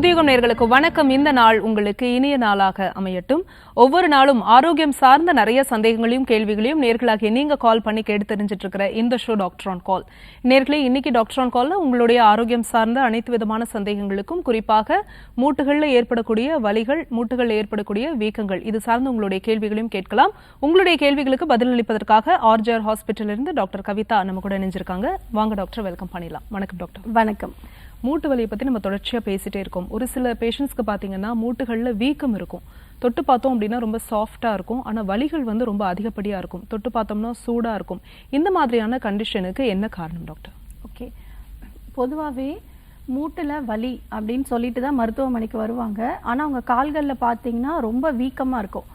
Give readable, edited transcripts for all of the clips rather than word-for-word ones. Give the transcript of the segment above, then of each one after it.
புதியுகம் நேயர்களுக்கு வணக்கம். இந்த நாள் உங்களுக்கு இனிய நாளாக அமையட்டும். ஒவ்வொரு நாளும் ஆரோக்கியம் சார்ந்த நிறைய சந்தேகங்களையும் கேள்விகளையும் நேர்களாகிய நீங்க கால் பண்ணி கேட்டு தெரிஞ்சிட்டு இருக்கிற இந்த ஷோ டாக்டர் ஆன் கால். நேர்களே, இன்னைக்கு டாக்டர் ஆன் கால்ல உங்களுடைய ஆரோக்கியம் சார்ந்த அனைத்து விதமான சந்தேகங்களுக்கும், குறிப்பாக மூட்டுகளில் ஏற்படக்கூடிய வலிகள், மூட்டுகளில் ஏற்படக்கூடிய வீக்கங்கள், இது சார்ந்த உங்களுடைய கேள்விகளையும் கேட்கலாம். உங்களுடைய கேள்விகளுக்கு பதிலளிப்பதற்காக ஆர்ஜிஆர் ஹாஸ்பிட்டல் இருந்து டாக்டர் கவிதா நம்ம கூட இணைஞ்சிருக்காங்க. வாங்க டாக்டர், வெல்கம் பண்ணிடலாம். வணக்கம் டாக்டர். வணக்கம். மூட்டு வலியை பற்றி நம்ம தொடர்ச்சியாக பேசிகிட்டே இருக்கோம். ஒரு சில பேஷண்ட்ஸ்க்கு பார்த்தீங்கன்னா மூட்டுகளில் வீக்கம் இருக்கும். தொட்டு பார்த்தோம் அப்படின்னா ரொம்ப சாஃப்டாக இருக்கும், ஆனால் வலிகள் வந்து ரொம்ப அதிகப்படியாக இருக்கும். தொட்டு பார்த்தோம்னா சூடாக இருக்கும். இந்த மாதிரியான கண்டிஷனுக்கு என்ன காரணம் டாக்டர்? ஓகே, பொதுவாகவே மூட்டில் வலி அப்படின்னு சொல்லிட்டு தான் மருத்துவமனைக்கு வருவாங்க. ஆனால் அவங்க கால்களில் பார்த்தீங்கன்னா ரொம்ப வீக்கமாக இருக்கும்.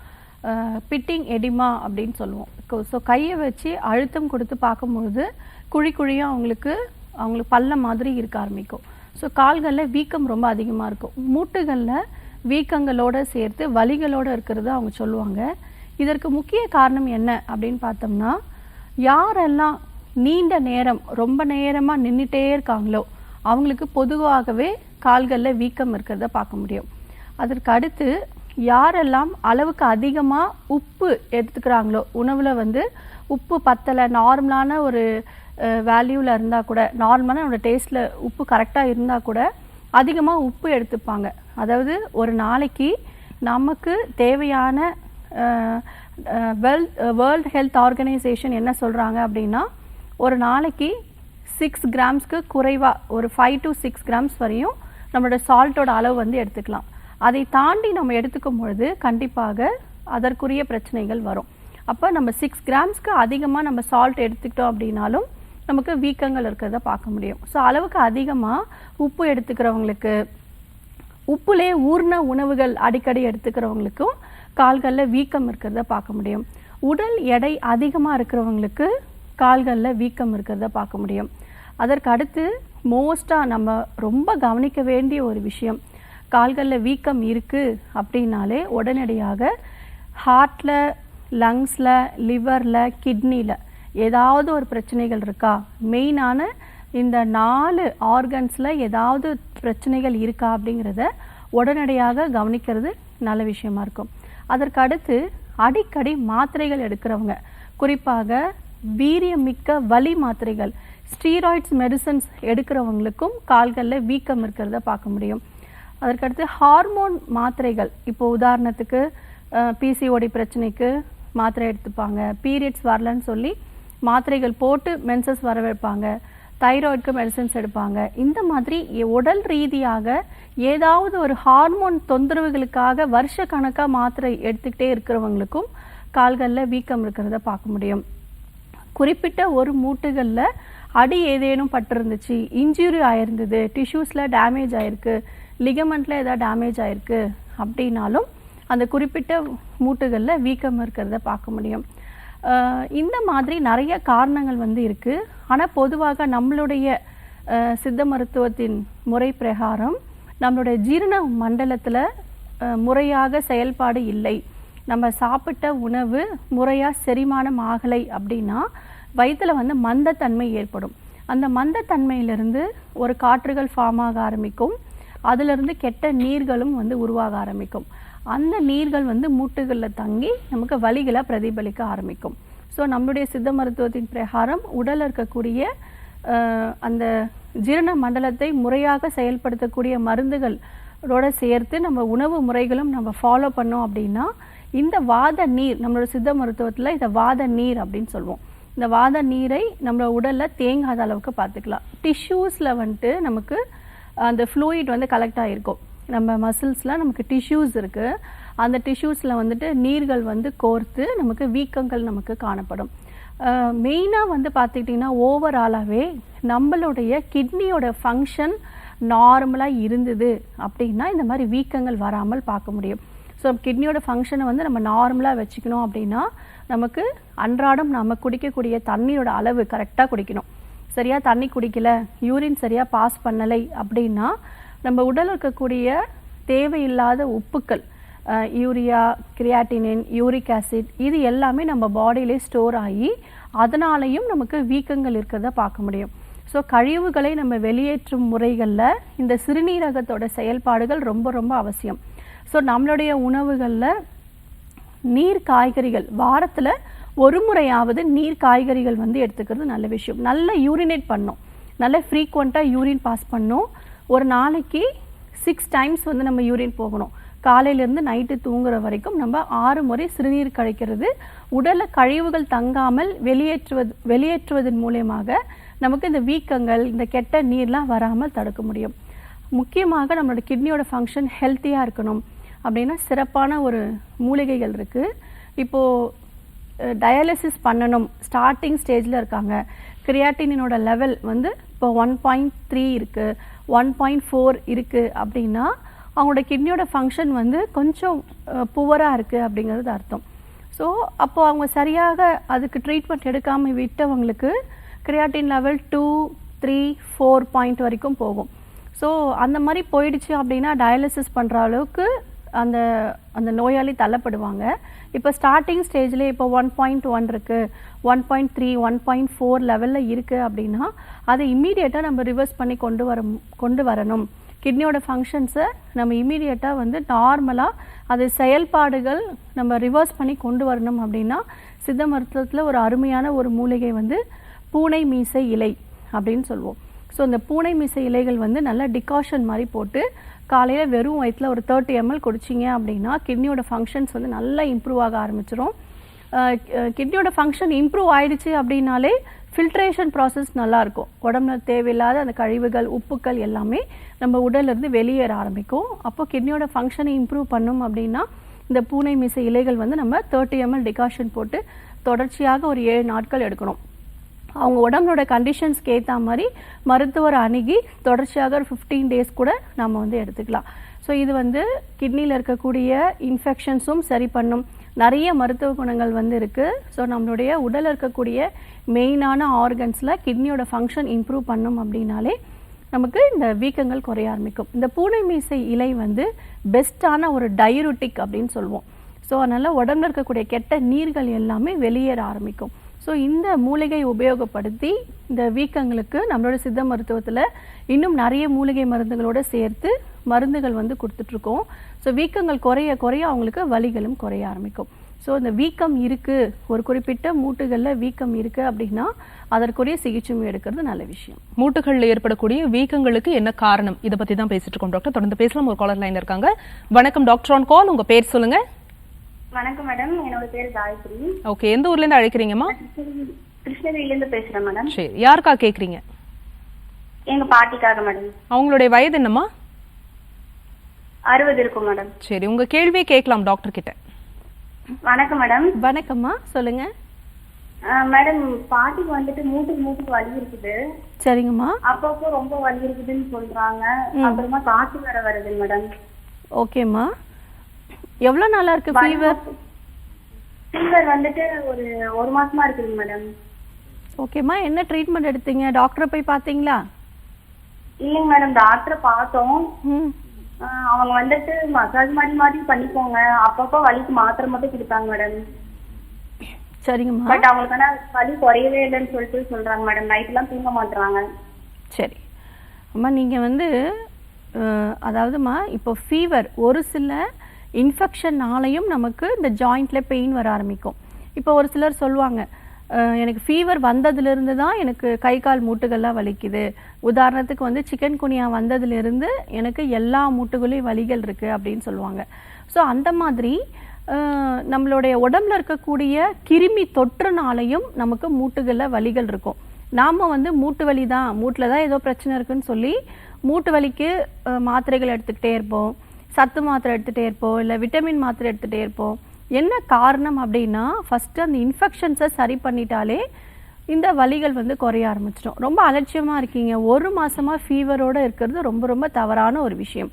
பிட்டிங் எடிமா அப்படின்னு சொல்லுவோம். ஸோ கையை வச்சு அழுத்தம் கொடுத்து பார்க்கும்பொழுது குழி குழியாக அவங்களுக்கு பள்ளம் மாதிரி இருக்க ஆரம்பிக்கும். ஸோ கால்களில் வீக்கம் ரொம்ப அதிகமாக இருக்கும். மூட்டுகளில் வீக்கங்களோடு சேர்த்து வலிகளோடு இருக்கிறது அவங்க சொல்லுவாங்க. இதற்கு முக்கிய காரணம் என்ன அப்படின்னு பார்த்தோம்னா, யாரெல்லாம் நீண்ட நேரம் ரொம்ப நேரமாக நின்றுட்டே இருக்காங்களோ அவங்களுக்கு பொதுவாகவே கால்களில் வீக்கம் இருக்கிறத பார்க்க முடியும். அதற்கு அடுத்து யாரெல்லாம் அளவுக்கு அதிகமாக உப்பு எடுத்துக்கிறாங்களோ, உணவில் வந்து உப்பு பத்தலை, நார்மலான ஒரு வேல்யூவில் இருந்தால் கூட, நார்மலான நம்மளோட டேஸ்ட்டில் உப்பு கரெக்டாக இருந்தால் கூட அதிகமாக உப்பு எடுத்துப்பாங்க. அதாவது ஒரு நாளைக்கு நமக்கு தேவையான வேர்ல்ட் ஹெல்த் ஆர்கனைசேஷன் என்ன சொல்கிறாங்க அப்படின்னா, ஒரு நாளைக்கு 6 கிராம்ஸ்க்கு குறைவாக ஒரு 5 to 6 கிராம்ஸ் வரையும் நம்மளோட சால்ட்டோட அளவு வந்து எடுத்துக்கலாம். அதை தாண்டி நம்ம எடுத்துக்கும் பொழுது கண்டிப்பாக அதற்குரிய பிரச்சனைகள் வரும். அப்போ நம்ம 6 கிராம்ஸ்க்கு அதிகமாக நம்ம சால்ட் எடுத்துக்கிட்டோம் அப்படின்னாலும் நமக்கு வீக்கங்கள் இருக்கிறத பார்க்க முடியும். ஸோ அளவுக்கு அதிகமாக உப்பு எடுத்துக்கிறவங்களுக்கு, உப்புலே ஊர்ன உணவுகள் அடிக்கடி எடுத்துக்கிறவங்களுக்கும் கால்களில் வீக்கம் இருக்கிறத பார்க்க முடியும். உடல் எடை அதிகமாக இருக்கிறவங்களுக்கு கால்களில் வீக்கம் இருக்கிறத பார்க்க முடியும். அதற்கு அடுத்து மோஸ்ட்டாக நம்ம ரொம்ப கவனிக்க வேண்டிய ஒரு விஷயம், கால்களில் வீக்கம் இருக்குது அப்படின்னாலே உடனடியாக ஹார்ட்டில், லங்ஸில், லிவரில், கிட்னியில் ஏதாவது ஒரு பிரச்சனைகள் இருக்கா, மெயினான இந்த 4 ஆர்கன்ஸில் ஏதாவது பிரச்சனைகள் இருக்கா அப்படிங்கிறத உடனடியாக கவனிக்கிறது நல்ல விஷயமா இருக்கும். அதற்கு அடுத்து அடிக்கடி மாத்திரைகள் எடுக்கிறவங்க, குறிப்பாக வீரியமிக்க வலி மாத்திரைகள், ஸ்டீராய்ட்ஸ் மெடிசன்ஸ் எடுக்கிறவங்களுக்கும் கால்களில் வீக்கம் இருக்கிறத பார்க்க முடியும். அதற்கடுத்து ஹார்மோன் மாத்திரைகள், இப்போ உதாரணத்துக்கு பிசிஓடி பிரச்சனைக்கு மாத்திரை எடுத்துப்பாங்க, பீரியட்ஸ் வரலன்னு சொல்லி மாத்திரைகள் போட்டு மென்சஸ் வர வைப்பாங்க, தைராய்டுக்கு மெடிசன்ஸ் எடுப்பாங்க. இந்த மாதிரி உடல் ரீதியாக ஏதாவது ஒரு ஹார்மோன் தொந்தரவுகளுக்காக வருஷ கணக்காக மாத்திரை எடுத்துக்கிட்டே இருக்கிறவங்களுக்கும் கால்களில் வீக்கம் இருக்கிறத பார்க்க முடியும். குறிப்பிட்ட ஒரு மூட்டுகளில் அடி ஏதேனும் பட்டிருந்துச்சு, இன்ஜுரி ஆயிருந்தது, டிஷ்யூஸில் டேமேஜ் ஆயிருக்கு, லிகமெண்ட்டில் ஏதாவது டேமேஜ் ஆயிருக்கு அப்படின்னாலும் அந்த குறிப்பிட்ட மூட்டுகளில் வீக்கம் இருக்கிறத பார்க்க முடியும். இந்த மாதிரி நிறைய காரணங்கள் வந்து இருக்குது. ஆனால் பொதுவாக நம்மளுடைய சித்த மருத்துவத்தின் முறை பிரகாரம் நம்மளுடைய ஜீரண மண்டலத்தில் முறையாக செயல்பாடு இல்லை, நம்ம சாப்பிட்ட உணவு முறையாக செரிமானம் ஆகலை அப்படின்னா வயிற்றில் வந்து மந்தத்தன்மை ஏற்படும். அந்த மந்தத்தன்மையிலிருந்து ஒரு காற்றுகள் ஃபார்ம் ஆக ஆரம்பிக்கும். அதிலிருந்து கெட்ட நீர்களும் வந்து உருவாக ஆரம்பிக்கும். அந்த நீர்கள் வந்து மூட்டுகளில் தங்கி நமக்கு வலிகளை பிரதிபலிக்க ஆரம்பிக்கும். ஸோ நம்மளுடைய சித்த மருத்துவத்தின் பிரகாரம் உடலில் இருக்கக்கூடிய அந்த ஜீரண மண்டலத்தை முறையாக செயல்படுத்தக்கூடிய மருந்துகளோட சேர்த்து நம்ம உணவு முறைகளும் நம்ம ஃபாலோ பண்ணோம் அப்படின்னா இந்த வாத நீர், நம்மளோட சித்த மருத்துவத்தில் இதை வாத நீர் அப்படின்னு சொல்லுவோம், இந்த வாத நீரை நம்ம உடலில் தேங்காத அளவுக்கு பார்த்துக்கலாம். டிஷ்யூஸில் வந்துட்டு நமக்கு அந்த ஃப்ளூயிட் வந்து கலெக்ட் ஆகிருக்கும். நம்ம மசில்ஸில் நமக்கு டிஷ்யூஸ் இருக்குது, அந்த டிஷ்யூஸில் வந்துட்டு நீர்கள் வந்து கோர்த்து நமக்கு வீக்கங்கள் நமக்கு காணப்படும். மெயினாக வந்து பார்த்துக்கிட்டிங்கன்னா ஓவராலாகவே நம்மளுடைய கிட்னியோட ஃபங்க்ஷன் நார்மலாக இருந்தது அப்படின்னா இந்த மாதிரி வீக்கங்கள் வராமல் பார்க்க முடியும். ஸோ கிட்னியோட ஃபங்க்ஷனை வந்து நம்ம நார்மலாக வச்சுக்கணும் அப்படின்னா நமக்கு அன்றாடம் நம்ம குடிக்கக்கூடிய தண்ணியோட அளவு கரெக்டாக குடிக்கணும். சரியாக தண்ணி குடிக்கலை, யூரின் சரியாக பாஸ் பண்ணலை அப்படின்னா நம்ம உடலில் இருக்கக்கூடிய தேவையில்லாத உப்புக்கள், யூரியா, கிரியாட்டினின், யூரிக் ஆசிட், இது எல்லாமே நம்ம பாடியிலே ஸ்டோர் ஆகி அதனாலையும் நமக்கு வீக்கங்கள் இருக்கிறத பார்க்க முடியும். ஸோ கழிவுகளை நம்ம வெளியேற்றும் முறைகளில் இந்த சிறுநீரகத்தோட செயல்பாடுகள் ரொம்ப ரொம்ப அவசியம். ஸோ நம்மளுடைய உணவுகளில் நீர் காய்கறிகள் வாரத்தில் ஒரு முறையாவது நீர் காய்கறிகள் வந்து எடுத்துக்கிறது நல்ல விஷயம். நல்ல யூரினேட் பண்ணணும், நல்ல ஃப்ரீக்வெண்ட்டாக யூரின் பாஸ் பண்ணணும். ஒரு நாளைக்கு 6 டைம்ஸ் வந்து நம்ம யூரின் போகணும். காலையிலேருந்து நைட்டு தூங்குற வரைக்கும் நம்ம 6 முறை சிறுநீர் கழிக்கிறது உடலில் கழிவுகள் தங்காமல் வெளியேற்றுவதன் மூலமாக நமக்கு இந்த வீக்கங்கள், இந்த கெட்ட நீர்லாம் வராமல் தடுக்க முடியும். முக்கியமாக நம்மளோட கிட்னியோட ஃபங்க்ஷன் ஹெல்த்தியாக இருக்கணும் அப்படின்னா சிறப்பான ஒரு மூலிகைகள் இருக்குது. இப்போது டயாலிசிஸ் பண்ணணும், ஸ்டார்டிங் ஸ்டேஜில் இருக்காங்க, கிரியாட்டினோட லெவல் வந்து இப்போ 1.3 இருக்குது, 1.4 இருக்குது அப்படின்னா அவங்களோட கிட்னியோட ஃபங்க்ஷன் வந்து கொஞ்சம் புவராக இருக்குது அப்படிங்கிறது அர்த்தம். ஸோ அப்போது அவங்க சரியாக அதுக்கு ட்ரீட்மெண்ட் எடுக்காமல் விட்டவங்களுக்கு கிரியாட்டின் லெவல் 2, 3, 4 பாயிண்ட் வரைக்கும் போகும். ஸோ அந்த மாதிரி போயிடுச்சு அப்படின்னா டயாலிசிஸ் பண்ணுற அளவுக்கு அந்த அந்த நோயாளி தள்ளப்படுவாங்க. இப்போ ஸ்டார்டிங் ஸ்டேஜ்லேயே இப்போ 1.1 இருக்குது, 1.3, 1.4 லெவலில் இருக்குது அப்படின்னா அதை இம்மீடியட்டாக நம்ம ரிவர்ஸ் பண்ணி கொண்டு வரணும். கிட்னியோட ஃபங்க்ஷன்ஸை நம்ம இம்மீடியட்டாக வந்து நார்மலாக அது செயல்பாடுகள் நம்ம ரிவர்ஸ் பண்ணி கொண்டு வரணும் அப்படின்னா சித்த மருத்துவத்தில் ஒரு அருமையான ஒரு மூலிகை வந்து பூனை மீசை இலை அப்படின்னு சொல்லுவோம். ஸோ இந்த பூனை மீசை இலைகள் வந்து நல்லா டிகாஷன் மாதிரி போட்டு காலையில் வெறும் வயிற்றில் ஒரு 30 ml குடிச்சிங்க அப்படின்னா கிட்னியோட ஃபங்க்ஷன்ஸ் வந்து நல்லா இம்ப்ரூவ் ஆக ஆரம்பிச்சிடும். கிட்னியோட ஃபங்க்ஷன் இம்ப்ரூவ் ஆயிடுச்சு அப்படின்னாலே ஃபில்ட்ரேஷன் ப்ராசஸ் நல்லாயிருக்கும். உடம்புல தேவையில்லாத அந்த கழிவுகள், உப்புக்கள் எல்லாமே நம்ம உடல்லேருந்து வெளியேற ஆரம்பிக்கும். அப்போ கிட்னியோட ஃபங்க்ஷனை இம்ப்ரூவ் பண்ணும் அப்படின்னா இந்த பூனை மீசை இலைகள் வந்து நம்ம 30 ml டிகாஷன் போட்டு தொடர்ச்சியாக ஒரு 7 நாட்கள் எடுக்கணும். அவங்க உடம்போட கண்டிஷன்ஸ்க்கு ஏற்ற மாதிரி மருத்துவர் அணுகி தொடர்ச்சியாக ஒரு 15 டேஸ் கூட நம்ம வந்து எடுத்துக்கலாம். ஸோ இது வந்து கிட்னியில் இருக்கக்கூடிய இன்ஃபெக்ஷன்ஸும் சரி பண்ணும். நிறைய மருத்துவ குணங்கள் வந்து இருக்குது. ஸோ நம்மளுடைய உடலில் இருக்கக்கூடிய மெயினான ஆர்கன்ஸில் கிட்னியோட ஃபங்க்ஷன் இம்ப்ரூவ் பண்ணும் அப்படின்னாலே நமக்கு இந்த வீக்கங்கள் குறைய ஆரம்பிக்கும். இந்த பூனை மீசை இலை வந்து பெஸ்ட்டான ஒரு டயருட்டிக் அப்படின்னு சொல்லுவோம். ஸோ அதனால் உடம்புல இருக்கக்கூடிய கெட்ட நீர்கள் எல்லாமே வெளியேற ஆரம்பிக்கும். ஸோ இந்த மூலிகை உபயோகப்படுத்தி இந்த வீக்கங்களுக்கு நம்மளோட சித்த மருத்துவத்தில் இன்னும் நிறைய மூலிகை மருந்துகளோடு சேர்த்து மருந்துகள் வந்து கொடுத்துட்ருக்கோம். ஸோ வீக்கங்கள் குறைய குறைய அவங்களுக்கு வலிகளும் குறைய ஆரம்பிக்கும். ஸோ இந்த வீக்கம் இருக்குது, ஒரு குறிப்பிட்ட மூட்டுகளில் வீக்கம் இருக்குது அப்படின்னா அதற்குரிய சிகிச்சையும் எடுக்கிறது நல்ல விஷயம். மூட்டுகளில் ஏற்படக்கூடிய வீக்கங்களுக்கு என்ன காரணம், இதை பற்றி தான் பேசிட்டு இருக்கோம் டாக்டர். தொடர்ந்து பேசலாம். ஒரு காலர் லைனில் இருக்காங்க. வணக்கம் டாக்டர் ஆன் கால், உங்கள் பேர் சொல்லுங்கள். வணக்கம் மேடம், என்னோட பேர் காயத்ரி. ஓகே, எந்த ஊர்ல இருந்து அழைக்கிறீங்கம்மா? கிருஷ்ணகிரியில இருந்து பேசுறேன் மேடம். சரி, யாருக்கா கேக்குறீங்க? எங்க பாட்டிக்காக மேடம். அவங்களுடைய வயது என்னம்மா? 60 இருக்கும் மேடம். சரி, உங்க கேள்வியை கேட்கலாம் டாக்டர் கிட்ட. வணக்கம் மேடம். வணக்கம்மா, சொல்லுங்க. மேடம், பாட்டிக்கு வந்துட்டு மூட்டுக்கு வலி இருக்குது. சரிங்கம்மா. அப்பப்போ ரொம்ப வலி இருக்குதுன்னு சொல்றாங்க. அப்புறமா காய்ச்சல் வேற வருது மேடம். ஓகேம்மா, எவ்வளோ நாளா இருக்கு ஃபீவர்? ஃபீவர் வந்துட்டு ஒரு மாசமா இருக்குங்க மேடம். ஓகேம்மா, என்ன ட்ரீட்மெண்ட் எடுத்தீங்க? டாக்டரை போய் பார்த்தீங்களா? இல்லைங்க மேடம், டாக்டரை பார்த்தோம். அவங்க வந்துட்டு மசாஜ் மாதிரி பண்ணிக்கோங்க, அப்பப்போ வலிக்கு மாத்திரை மட்டும் கொடுத்தாங்க மேடம். சரிங்கம்மா. பட் அவங்களுக்கான வலி குறையவே இல்லைன்னு சொல்றாங்க மேடம். நைட்லாம் தூங்க மாட்டுறாங்க. சரி அம்மா, நீங்கள் வந்து அதாவதுமா இப்போ ஃபீவர் ஒரு சில இன்ஃபெக்ஷன்னாலையும் நமக்கு இந்த ஜாயிண்டில் பெயின் வர ஆரம்பிக்கும். இப்போ ஒரு சிலர் சொல்லுவாங்க, எனக்கு ஃபீவர் வந்ததுலேருந்து தான் எனக்கு கை கால் மூட்டுகள்லாம் வலிக்குது. உதாரணத்துக்கு வந்து சிக்கன் குனியா வந்ததுலேருந்து எனக்கு எல்லா மூட்டுகளையும் வலிகள் இருக்குது அப்படின்னு சொல்லுவாங்க. ஸோ அந்த மாதிரி நம்மளுடைய உடம்புல இருக்கக்கூடிய கிருமி தொற்றுனாலையும் நமக்கு மூட்டுகளில் வலிகள் இருக்கும். நாம் வந்து மூட்டு வலி தான், மூட்டில் தான் ஏதோ பிரச்சனை இருக்குன்னு சொல்லி மூட்டு வலிக்கு மாத்திரைகள் எடுத்துக்கிட்டே இருப்போம், சத்து மாத்திரை எடுத்துகிட்டே இருப்போம், இல்லை விட்டமின் மாத்திரை எடுத்துகிட்டே இருப்போம். என்ன காரணம் அப்படின்னா, ஃபஸ்ட்டு அந்த இன்ஃபெக்ஷன்ஸை சரி பண்ணிட்டாலே இந்த வலிகள் வந்து குறைய ஆரம்பிச்சிடும். ரொம்ப அலட்சியமாக இருக்கீங்க, ஒரு மாதமாக ஃபீவரோடு இருக்கிறது ரொம்ப ரொம்ப தவறான ஒரு விஷயம்.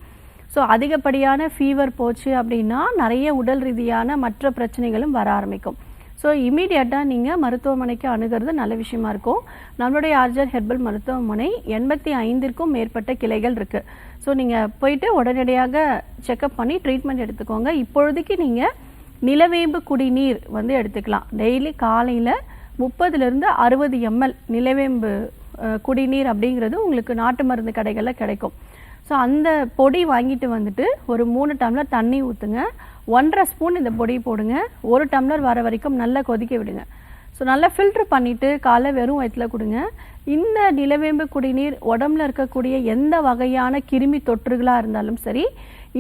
ஸோ அதிகப்படியான ஃபீவர் போச்சு அப்படின்னா நிறைய உடல் ரீதியான மற்ற பிரச்சனைகளும் வர ஆரம்பிக்கும். ஸோ இமீடியட்டாக நீங்கள் மருத்துவமனைக்கு அணுகிறது நல்ல விஷயமா இருக்கும். நம்மளுடைய ஆர்ஜர் ஹெர்பல் மருத்துவமனை 85க்கும் மேற்பட்ட கிளைகள் இருக்குது. ஸோ நீங்கள் போயிட்டு உடனடியாக செக்கப் பண்ணி ட்ரீட்மெண்ட் எடுத்துக்கோங்க. இப்பொழுதைக்கு நீங்கள் நிலவேம்பு குடிநீர் வந்து எடுத்துக்கலாம். டெய்லி காலையில் 30 to 60 ml நிலவேம்பு குடிநீர் அப்படிங்கிறது உங்களுக்கு நாட்டு மருந்து கடைகளில் கிடைக்கும். ஸோ அந்த பொடி வாங்கிட்டு வந்துட்டு ஒரு 3 டம்ளர் தண்ணி ஊற்றுங்க, 1.5 ஸ்பூன் இந்த பொடி போடுங்க, 1 டம்ளர் வர வரைக்கும் நல்லா கொதிக்க விடுங்க. ஸோ நல்லா ஃபில்ட்ரு பண்ணிவிட்டு காலை வெறும் வயிற்றில் கொடுங்க. இந்த நிலவேம்பு குடிநீர் உடம்புல இருக்கக்கூடிய எந்த வகையான கிருமி தொற்றுகளாக இருந்தாலும் சரி,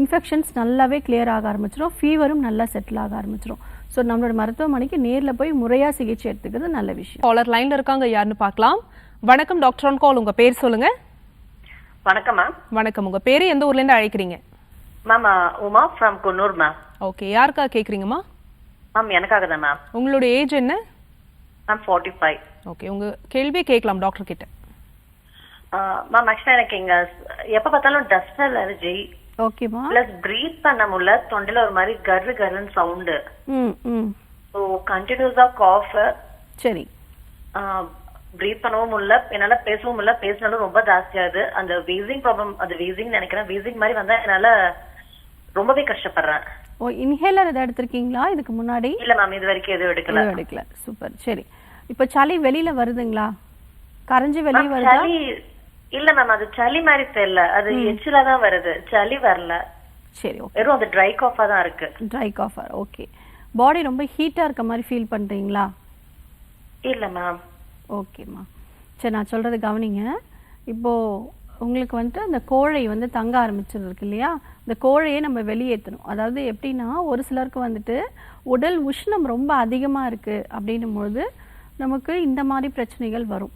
இன்ஃபெக்ஷன்ஸ் நல்லாவே கிளியர் ஆக ஆரம்பிச்சிடும், ஃபீவரும் நல்லா செட்டில் ஆக ஆரம்பிச்சிடும். ஸோ நம்மளோட மருத்துவமனைக்கு நேரில் போய் முறையாக சிகிச்சை எடுத்துக்கிறது நல்ல விஷயம். காலர் லைன்ல இருக்காங்க, யாருன்னு பார்க்கலாம். வணக்கம் டாக்டர் ஆன் கால், உங்க பேர் சொல்லுங்க. வணக்கம் மேம். வணக்கம், உங்க பேரு எந்த ஊர்ல இருந்து அழைக்கிறீங்க? Ma'am Uma from Coonoor ma'am. Okay, யாருக்காக கேக்குறீங்கம்மா? மேம் எனக்காக தான் மேம். உங்களுடைய ஏஜ் என்ன? மேம் 45. ஓகே, உங்க கேள்வியை கேட்கலாம் டாக்டர் கிட்ட. மேம் ஆக்சுவலா எனக்கு இங்க எப்ப பார்த்தாலும் டஸ்ட் அலர்ஜி. ஓகேமா. பிளஸ் பிரீத் பண்ண முடியல, தொண்டையில ஒரு மாதிரி கர்ரு கர்ருன்னு சவுண்டு. ஸோ கண்டினியூஸா காஃப். சரி. பிரீத் பண்ணவும் முடியல, என்னால பேசவும் முடியல, பேசினாலும் ரொம்ப ஜாஸ்தியாகுது. அந்த வீசிங் ப்ராப்ளம், அது வீசிங் நினைக்கிறேன், வீசிங் மாதிரி வந்தா என்னால ரொம்பவே கஷ்டப்படுறேன். ஓ, இன்ஹேலர் எதாவது எடுத்திருக்கீங்களா இதுக்கு முன்னாடி? இல்ல மேம், இது வரைக்கும் எதுவும் எடுக்கல. சூப்பர். சரி, இப்ப சளி வெளியில வருதுங்களா? கரைஞ்சு வெளியே வருதா? இல்ல மேம், அது சளி மாதிரி தெரியல, அது எச்சிலா தான் வருது, சளி வரல. சரி, ஓகே. வெறும் அது ட்ரை காஃபா தான் இருக்கு. Try காஃபா, okay. பாடி ரொம்ப ஹீட்டா இருக்க மாதிரி ஃபீல் பண்றீங்களா? இல்ல மேம். ஓகேம்மா, சரி, நான் சொல்றது கவனிங்க. இப்போ உங்களுக்கு வந்துட்டு அந்த கோழை வந்து தங்க ஆரம்பிச்சிருக்கு இல்லையா, இந்த கோழையை நம்ம வெளியேற்றணும். அதாவது எப்படின்னா, ஒரு சிலருக்கு வந்துட்டு உடல் உஷ்ணம் ரொம்ப அதிகமாக இருக்குது அப்படின்னும் பொழுது நமக்கு இந்த மாதிரி பிரச்சனைகள் வரும்.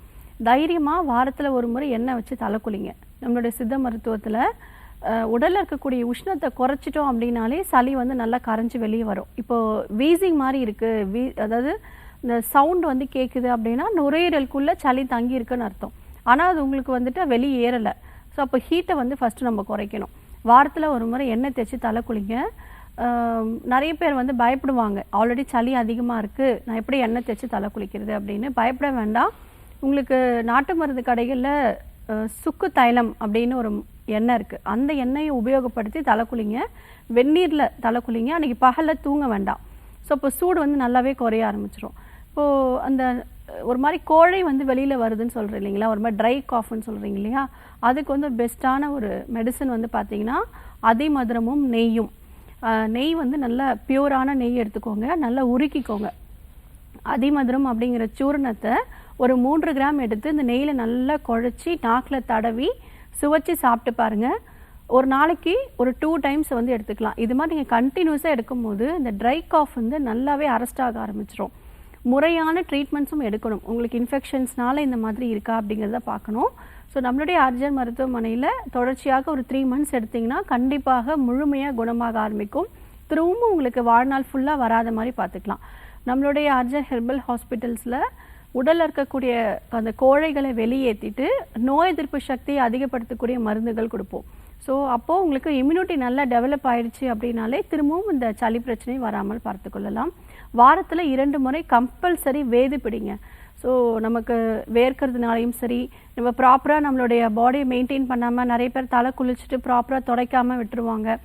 தைரியமாக வாரத்தில் ஒரு முறை எண்ணெய் வச்சு தலை குளிங்க. நம்மளுடைய சித்த மருத்துவத்தில் உடலில் இருக்கக்கூடிய உஷ்ணத்தை குறைச்சிட்டோம் அப்படின்னாலே சளி வந்து நல்லா கரைஞ்சி வெளியே வரும். இப்போது வீசிங் மாதிரி இருக்குது, அதாவது இந்த சவுண்ட் வந்து கேட்குது அப்படின்னா நுரையீரலுக்குள்ளே சளி தங்கி இருக்குன்னு அர்த்தம். ஆனால் அது உங்களுக்கு வந்துட்டு வெளியே ஏறலை. ஸோ அப்போ ஹீட்டை வந்து ஃபஸ்ட்டு நம்ம குறைக்கணும். வாரத்தில் ஒரு முறை எண்ணெய் தேய்ச்சி தலை குளிங்க. நிறைய பேர் வந்து பயப்படுவாங்க, ஆல்ரெடி சளி அதிகமாக இருக்குது, நான் எப்படி எண்ணெய் தேய்ச்சி தலை குளிக்கிறது அப்படின்னு. பயப்பட வேண்டாம். உங்களுக்கு நாட்டு மருந்து கடைகளில் சுக்கு தைலம் அப்படின்னு ஒரு எண்ணெய் இருக்குது, அந்த எண்ணெயை உபயோகப்படுத்தி தலை குளிங்க. வெந்நீரில் தலை குளிங்க. அன்றைக்கி பகலில் தூங்க வேண்டாம். ஸோ இப்போ சூடு வந்து நல்லாவே குறைய ஆரம்பிச்சிடும். இப்போது அந்த ஒரு மாதிரி கோழை வந்து வெளியில் வருதுன்னு சொல்கிறீங்க இல்லைங்களா, ஒரு மாதிரி ட்ரை காஃப்னு சொல்கிறீங்க இல்லையா, அதுக்கு வந்து பெஸ்ட்டான ஒரு மெடிசன் வந்து பார்த்திங்கன்னா அதிமதுரமும் நெய்யும். நெய் வந்து நல்ல பியூரான நெய் எடுத்துக்கோங்க, நல்லா உருக்கிக்கோங்க. அதிமதுரம் அப்படிங்கிற சூர்ணத்தை ஒரு 3 கிராம் எடுத்து இந்த நெய்யில் நல்லா குழச்சி நாக்கில் தடவி சுவைச்சி சாப்பிட்டு பாருங்கள். ஒரு நாளைக்கு ஒரு 2 டைம்ஸ் வந்து எடுத்துக்கலாம். இது மாதிரி நீங்கள் கண்டினியூஸாக எடுக்கும்போது இந்த ட்ரை காஃப் வந்து நல்லாவே அரெஸ்ட் ஆக ஆரம்பிச்சிடும். முறையான ட்ரீட்மெண்ட்ஸும் எடுக்கணும். உங்களுக்கு இன்ஃபெக்ஷன்ஸ்னால இந்த மாதிரி இருக்கா அப்படிங்கிறத பார்க்கணும். ஸோ நம்மளுடைய ஆர்ஜிஆர் மருத்துவமனையில் தொடர்ச்சியாக ஒரு 3 மந்த்ஸ் எடுத்திங்கன்னா கண்டிப்பாக முழுமையாக குணமாக ஆரம்பிக்கும். திரும்பவும் உங்களுக்கு வாழ்நாள் ஃபுல்லாக வராத மாதிரி பார்த்துக்கலாம். நம்மளுடைய ஆர்ஜிஆர் ஹெர்பல் ஹாஸ்பிட்டல்ஸில் உடலில் இருக்கக்கூடிய அந்த கோழைகளை வெளியேற்றிட்டு நோய் எதிர்ப்பு சக்தியை அதிகப்படுத்தக்கூடிய மருந்துகள் கொடுப்போம். ஸோ அப்போது உங்களுக்கு இம்யூனிட்டி நல்லா டெவலப் ஆகிடுச்சு அப்படின்னாலே திரும்பவும் இந்த சளி பிரச்சனை வராமல் பார்த்து கொள்ளலாம். வாரத்தில் 2 முறை கம்பல்சரி வேது பிடிங்க. ஸோ நமக்கு வேர்க்கிறதுனாலையும் சரி, நம்ம ப்ராப்பராக நம்மளுடைய பாடியை மெயின்டைன் பண்ணாமல் நிறைய பேர் தலை குளிச்சுட்டு ப்ராப்பராக துடைக்காமல் விட்டுருவாங்க.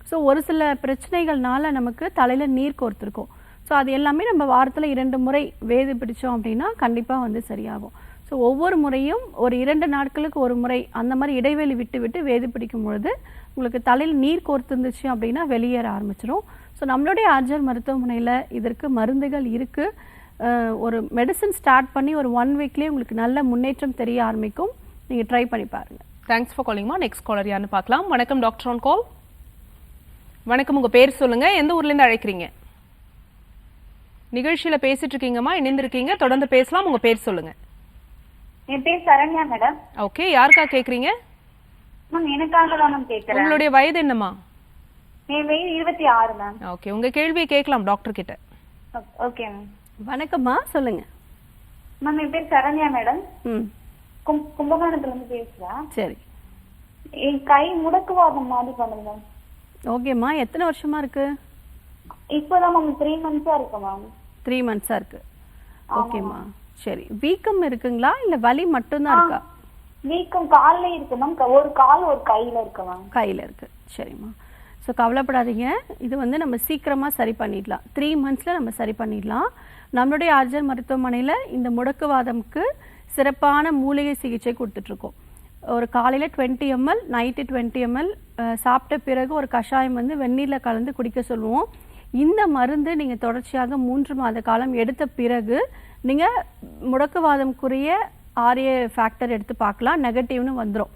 ஸோ ஒரு சில பிரச்சனைகள்னால நமக்கு தலையில் நீர் கோர்த்துருக்கோம். ஸோ அது எல்லாமே நம்ம வாரத்தில் 2 முறை வேது பிடிச்சோம் அப்படின்னா கண்டிப்பாக வந்து சரியாகும். ஸோ ஒவ்வொரு முறையும் ஒரு 2 நாட்களுக்கு ஒரு முறை அந்த மாதிரி இடைவெளி விட்டு விட்டு வேது பிடிக்கும் பொழுது உங்களுக்கு தலையில் நீர் கோர்த்துருந்துச்சு அப்படின்னா வெளியேற ஆரம்பிச்சிடும். ஸோ நம்மளுடைய ஆர்ஜிஆர் மருத்துவமனையில் இதற்கு மருந்துகள் இருக்குது. ஒரு மெடிசன் ஸ்டார்ட் பண்ணி ஒரு 1 வீக்லேயே உங்களுக்கு நல்ல முன்னேற்றம் தெரிய ஆரம்பிக்கும். நீங்கள் ட்ரை பண்ணி பாருங்கள். தேங்க்ஸ் ஃபார் காலிங்மா. நெக்ஸ்ட் காலர் யாருன்னு பார்க்கலாம். வணக்கம் டாக்டர் ஆன் கால். வணக்கம், உங்கள் பேர் சொல்லுங்கள், எந்த ஊர்லேருந்து அழைக்கிறீங்க? நிகழ்ச்சியில் பேசிட்டு இருக்கீங்கம்மா, இணைந்திருக்கீங்க, தொடர்ந்து பேசலாம். உங்கள் பேர் சொல்லுங்கள். என் பேர் சரண்யா மேடம். ஓகே, யாருக்கா கேட்குறீங்க? மேம் எனக்காக தான் மேம் கேட்குறேன். உங்களுடைய வயது என்னம்மா? என் வயது 26 மேம். ஓகே, உங்கள் கேள்வியை கேட்கலாம் டாக்டர் கிட்ட. Okay ma'am. வணக்கம்மா, சொல்லுங்கள். மேம் என் பேர் சரண்யா மேடம். கும்பகோணத்துலேருந்து பேசுகிறேன். சரி. என் கை முடக்குவாதம் மாதிரி பண்ணுது மேம். ஓகேம்மா, எத்தனை வருஷமா இருக்கு? இப்போதான் மேம் 3 மந்த்ஸாக இருக்கு மேம். 3 மந்த்ஸாக இருக்கு. ஓகேம்மா, சரி. வீக்கம் இருக்குங்களா இல்லை வலி மட்டும்தான் இருக்கா? வீக்கம் காலில் இருக்கு மேம், ஒரு கால் ஒரு கையில் இருக்கு மேம். கையில் இருக்கு. சரிம்மா. ஸோ கவலைப்படாதீங்க, இது வந்து நம்ம சீக்கிரமாக சரி பண்ணிடலாம். 3 மந்த்ஸில் நம்ம சரி பண்ணிடலாம். நம்மளுடைய ஆர்ஜிஆர் மருத்துவமனையில் இந்த முடக்குவாதம்க்கு சிறப்பான மூலிகை சிகிச்சை கொடுத்துட்ருக்கோம். ஒரு காலையில் 20 ml, நைட்டு 20 ml, சாப்பிட்ட பிறகு ஒரு கஷாயம் வந்து வெந்நீரில் கலந்து குடிக்க சொல்லுவோம். இந்த மருந்து நீங்கள் தொடர்ச்சியாக 3 மாத காலம் எடுத்த பிறகு நீங்கள் முடக்குவாதம்க்குரிய ஆர்ஏ ஃபேக்டர் எடுத்து பார்க்கலாம், நெகட்டிவ்னு வந்துடும்.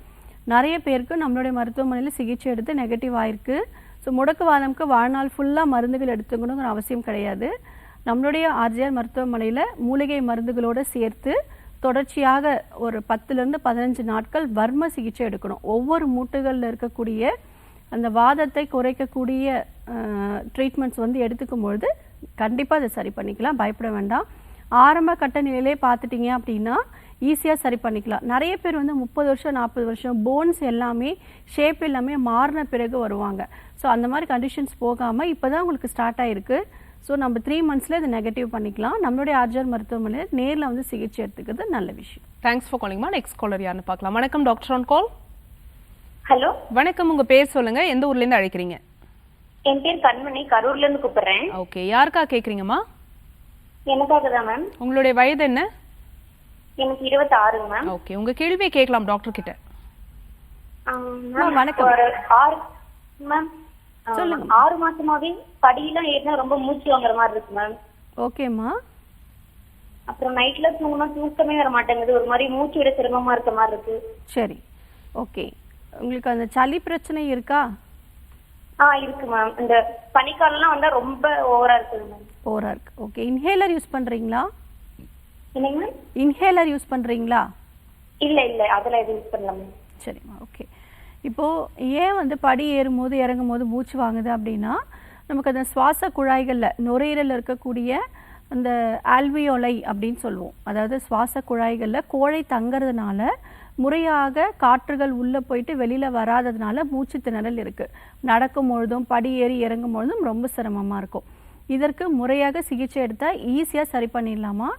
நிறைய பேருக்கு நம்மளுடைய மருத்துவமனையில் சிகிச்சை எடுத்து நெகட்டிவ் ஆயிருக்கு. ஸோ முடக்குவாதம்க்கு வாழ்நாள் ஃபுல்லாக மருந்துகள் எடுத்துக்கணுங்கிற அவசியம் கிடையாது. நம்மளுடைய ஆர்ஜிஆர் மருத்துவமனையில் மூலிகை மருந்துகளோடு சேர்த்து தொடர்ச்சியாக ஒரு 10லேருந்து 15 நாட்கள் வர்ம சிகிச்சை எடுக்கணும். ஒவ்வொரு மூட்டுகளில் இருக்கக்கூடிய அந்த வாதத்தை குறைக்கக்கூடிய ட்ரீட்மெண்ட்ஸ் வந்து எடுத்துக்கும்பொழுது கண்டிப்பாக அதை சரி பண்ணிக்கலாம், பயப்பட வேண்டாம். ஆரம்ப கட்ட நிலையிலே பார்த்துட்டிங்க அப்படின்னா ஈஸியாக சரி பண்ணிக்கலாம். நிறைய பேர் வந்து 30 வருஷம் 40 வருஷம் போன்ஸ் எல்லாமே ஷேப் எல்லாமே மாறின பிறகு வருவாங்க. ஸோ அந்த மாதிரி கண்டிஷன்ஸ் போகாமல் இப்போ தான் உங்களுக்கு ஸ்டார்ட் ஆகிருக்கு. ஸோ நம்ம 3 monthsல இதை நெகட்டிவ் பண்ணிக்கலாம். நம்மளுடைய ஆர்ஜிஆர் மருத்துவமனையில் நேரில் வந்து சிகிச்சை எடுத்துக்கிறது நல்ல விஷயம். தேங்க்ஸ் ஃபார் காலிங்மா. நெக்ஸ்ட் காலர் யாருன்னு பார்க்கலாம். வணக்கம் டாக்டர் ஆன் கால். ஹலோ வணக்கம், உங்க பேர் சொல்லுங்க, எந்த ஊர்ல இருந்து அழைக்கிறீங்க? என் பேர் கண்மணி, கரூர்ல இருந்து கூப்பிடுறேன். ஓகே, யாருக்கா கேக்குறீங்கம்மா? எனக்காக தான் மேம். உங்களுடைய வயது என்ன? எனக்கு 26 மேம். ஓகே, உங்க கேள்வியை கேட்கலாம் டாக்டர் கிட்ட. வணக்கம். ஒரு 6 மேம், சொல்லுங்க. 6 மாசமாவே படியெல்லாம் ஏறினா ரொம்ப மூச்சு வாங்குற மாதிரி இருக்கு மேம். ஓகேம்மா. அப்புறம் நைட்ல தூங்கினா தூக்கமே வர மாட்டேங்குது, ஒரு மாதிரி மூச்சு விட சிரமமா இருக்க மாதிரி இருக்கு. சரி, ஓகே. உங்களுக்கு அந்த சளி பிரச்சனை இருக்கா? இருக்கு மேம். இந்த பனிக்காலம்லாம் வந்தா ரொம்ப ஓவரா இருக்குது மேம். ஓவரா இருக்கு. ஓகே, இன்ஹேலர் யூஸ் பண்றீங்களா? என்னங்க மேம்? இன்ஹேலர் யூஸ் பண்றீங்களா? இல்ல அதெல்லாம் எதுவும் யூஸ் பண்ணல மேம். சரிம்மா, ஓகே. இப்போது ஏன் வந்து படி ஏறும்போது இறங்கும் போது மூச்சு வாங்குது அப்படின்னா, நமக்கு அந்த சுவாச குழாய்களில் நுரையீரலில் இருக்கக்கூடிய அந்த ஆல்வியோலை அப்படின்னு சொல்லுவோம். அதாவது சுவாச குழாய்களில் கோழை தங்கிறதுனால முறையாக காற்றுகள் உள்ளே போயிட்டு வெளியில் வராததுனால மூச்சு திணறல் இருக்குது. நடக்கும் பொழுதும் படி ஏறி இறங்கும் பொழுதும் ரொம்ப சிரமமாக இருக்கும். இதற்கு முறையாக சிகிச்சை எடுத்தால் ஈஸியாக சரி பண்ணிடலாமா?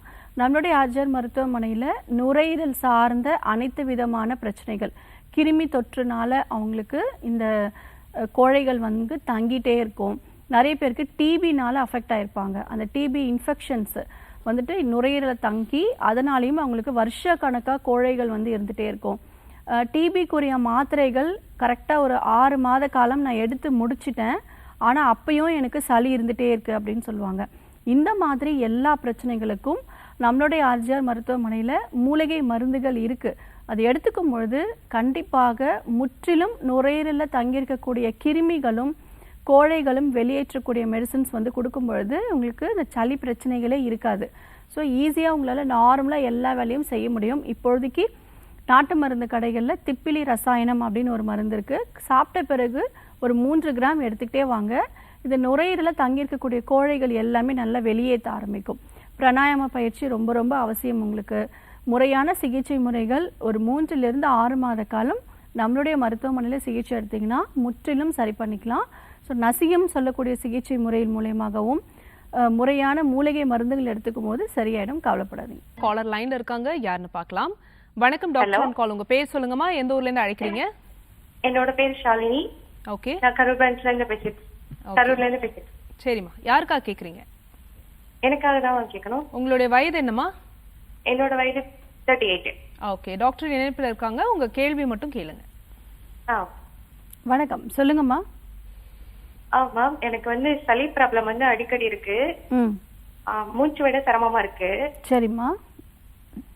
நம்மளுடைய ஆர்ஜிஆர் மருத்துவமனையில் நுரையீரல் சார்ந்த அனைத்து விதமான பிரச்சனைகள், கிருமி தொற்றுனால அவங்களுக்கு இந்த கோழைகள் வந்து தங்கிட்டே இருக்கும். நிறைய பேருக்கு டிபினால் அஃபெக்ட் ஆகிருப்பாங்க. அந்த டிபி இன்ஃபெக்ஷன்ஸ் வந்துட்டு நுரையீரலை தங்கி அதனாலையும் அவங்களுக்கு வருஷ கணக்காக கோழைகள் வந்து இருந்துகிட்டே இருக்கும். டிபிக்குரிய மாத்திரைகள் கரெக்டாக ஒரு 6 மாத காலம் நான் எடுத்து முடிச்சிட்டேன், ஆனால் அப்பையும் எனக்கு சளி இருந்துகிட்டே இருக்குது அப்படின்னு சொல்லுவாங்க. இந்த மாதிரி எல்லா பிரச்சனைகளுக்கும் நம்மளுடைய ஆர்ஜிஆர் மருத்துவமனையில் மூலிகை மருந்துகள் இருக்குது. அது எடுத்துக்கும் பொழுது கண்டிப்பாக முற்றிலும் நுரையீரலில் தங்கியிருக்கக்கூடிய கிருமிகளும் கோழைகளும் வெளியேற்றக்கூடிய மெடிசன்ஸ் வந்து கொடுக்கும் பொழுது உங்களுக்கு இந்த சளி பிரச்சனைகளே இருக்காது. ஸோ ஈஸியாக உங்களால் நார்மலாக எல்லா வேலையும் செய்ய முடியும். இப்பொழுதைக்கு நாட்டு மருந்து கடைகளில் திப்பிலி ரசாயனம் அப்படின்னு ஒரு மருந்து இருக்குது. சாப்பிட்ட பிறகு ஒரு 3 கிராம் எடுத்துக்கிட்டே வாங்க. இது நுரையீரலில் தங்கியிருக்கக்கூடிய கோழைகள் எல்லாமே நல்லா வெளியேற்ற ஆரம்பிக்கும். பிராணாயாம பயிற்சி ரொம்ப ரொம்ப அவசியம். உங்களுக்கு முறையான சிகிச்சை முறைகள் ஒரு 3லிருந்து 6 மாத காலம் நம்மளுடைய மருத்துவமனையில் சிகிச்சை எடுத்திங்கன்னா முற்றிலும் சரி பண்ணிக்கலாம். ஸோ நசியம் சொல்லக்கூடிய சிகிச்சை முறையின் மூலயமாகவும் முறையான மூலிகை மருந்துகள் எடுத்துக்கும் போது சரியாயிடும், கவலைப்படாதீங்க. காலர் லைன்ல இருக்காங்க, யாருன்னு பார்க்கலாம். வணக்கம் டாக்டர் ஆன் கால். உங்க பேர் சொல்லுங்கம்மா, எந்த ஊர்ல இருந்து அழைக்கிறீங்க? என்னோட பேர் ஷாலினி. ஓகே, நான் கரூர் பிரான்ச்ல இருந்து பேசுறேன். கரூர்ல இருந்து பேசுறேன். சரிம்மா, யாருக்கா கேக்குறீங்க? எனக்காக தான் கேட்கணும். உங்களுடைய வயது என்னம்மா? என்னோட வயது 38. ஓகே, டாக்டர் இணைப்பில் இருக்காங்க, உங்க கேள்வி மட்டும் கேளுங்க. வணக்கம், சொல்லுங்கம்மா. மேம், எனக்கு வந்து சளி ப்ராப்ளம் வந்து அடிக்கடி இருக்கு. மூச்சு விட சிரமமா இருக்கு. சரிம்மா.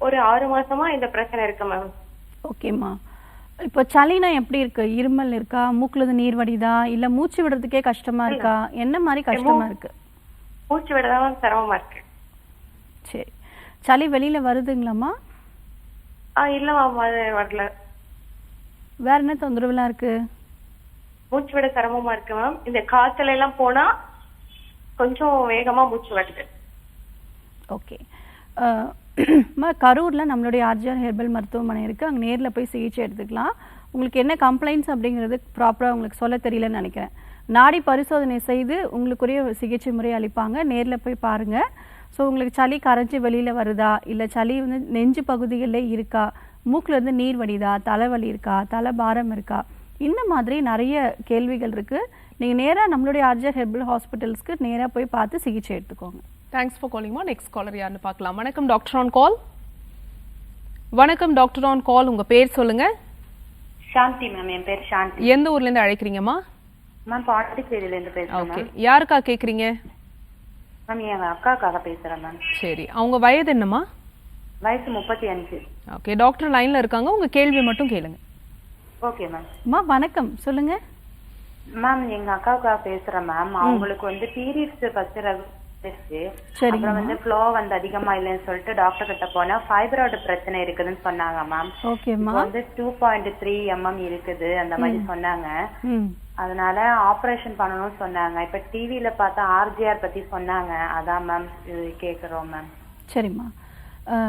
ஒரு 6 மாசமா இந்த பிரச்சனை இருக்கு மேம். ஓகேம்மா. இப்போ சளினா எப்படி இருக்கு? இருமல் இருக்கா? மூக்குல இருந்து நீர் வடிதா? இல்ல மூச்சு விடுறதுக்கே கஷ்டமா இருக்கா? என்ன மாதிரி கஷ்டமா இருக்கு? மூச்சு விடதான் சிரமமா இருக்கு. சரி, சளி வெளியில வருதுங்களாம்மா? இல்ல மேம், அது வரல. வேற என்ன தொந்தரவுலாம் இருக்கு? மூச்சு விட சிரமமா இருக்கு மேம். இந்த காய்ச்சல் எல்லாம் போனா கொஞ்சம் வேகமா மூச்சு வருது. ஓகே. கரூர்ல நம்மளுடைய ஆர்ஜிஆர் ஹெர்பல் மருத்துவமனை இருக்கு, அங்கே நேரில் போய் சிகிச்சை எடுத்துக்கலாம். உங்களுக்கு என்ன கம்ப்ளைண்ட்ஸ் அப்படிங்கிறது ப்ராப்பராக உங்களுக்கு சொல்ல தெரியலன்னு நினைக்கிறேன். நாடி பரிசோதனை செய்து உங்களுக்குரிய சிகிச்சை முறை அளிப்பாங்க, நேரில் போய் பாருங்க. ஸோ உங்களுக்கு சளி கரைஞ்சி வெளியில் வருதா, இல்லை சளி வந்து நெஞ்சு பகுதிகளில் இருக்கா, மூக்கில் இருந்து நீர் வடிதா, தலைவலி இருக்கா, தலை பாரம் இருக்கா, இந்த மாதிரி நிறைய கேள்விகள் இருக்குது. நீங்கள் நேராக நம்மளுடைய ஆர்ஜிஆர் ஹெர்பல் ஹாஸ்பிட்டல்ஸ்க்கு நேராக போய் பார்த்து சிகிச்சை எடுத்துக்கோங்க. தேங்க்ஸ் ஃபார் காலிங்மா. நெக்ஸ்ட் காலர் யாருன்னு பார்க்கலாம். வணக்கம் டாக்டர் ஆன் கால். வணக்கம் டாக்டர் ஆன் கால். உங்க பேர் சொல்லுங்க. சாந்தி மேம், என் பேர் சாந்தி. எந்த ஊர்ல இருந்து அழைக்கிறீங்கம்மா? மேம் பாண்டிச்சேரியில இருந்து பேசுறேன் ஓகே. மேம். யாருக்கா கேக்குறீங்க? மேம் என் அக்காக்காக பேசுறேன் மேம். சரி, அவங்க வயது என்னம்மா? வயசு 35. ஓகே, டாக்டர் லைன்ல இருக்காங்க. உங்க கேள்வி மட்டும் கேளுங்க. Okay ma'am. அம்மா வணக்கம், சொல்லுங்க. மேம் எங்க அக்காவுக்காக பேசுறேன் மேம். அவங்களுக்கு வந்து பீரியட்ஸ் ஃபர்ஸ்ட் சரிங்கம்மா. அப்புறம் வந்து ஃப்ளோ வந்து அதிகமா இல்லைன்னு சொல்லிட்டு டாக்டர் கிட்ட போனா ஃபைப்ராய்டு பிரச்சனை இருக்குதுன்னு சொன்னாங்க மேம். ஓகேம்மா. வந்து 2.3 mm இருக்குது அந்த மாதிரி சொன்னாங்க. ம். அதனால ஆபரேஷன் பண்ணணும்னு சொன்னாங்க. இப்ப டிவில பார்த்தா ஆர்ஜிஆர் பத்தி சொன்னாங்க. அதான் மேம் கேக்குறோம் மேம். சரிம்மா.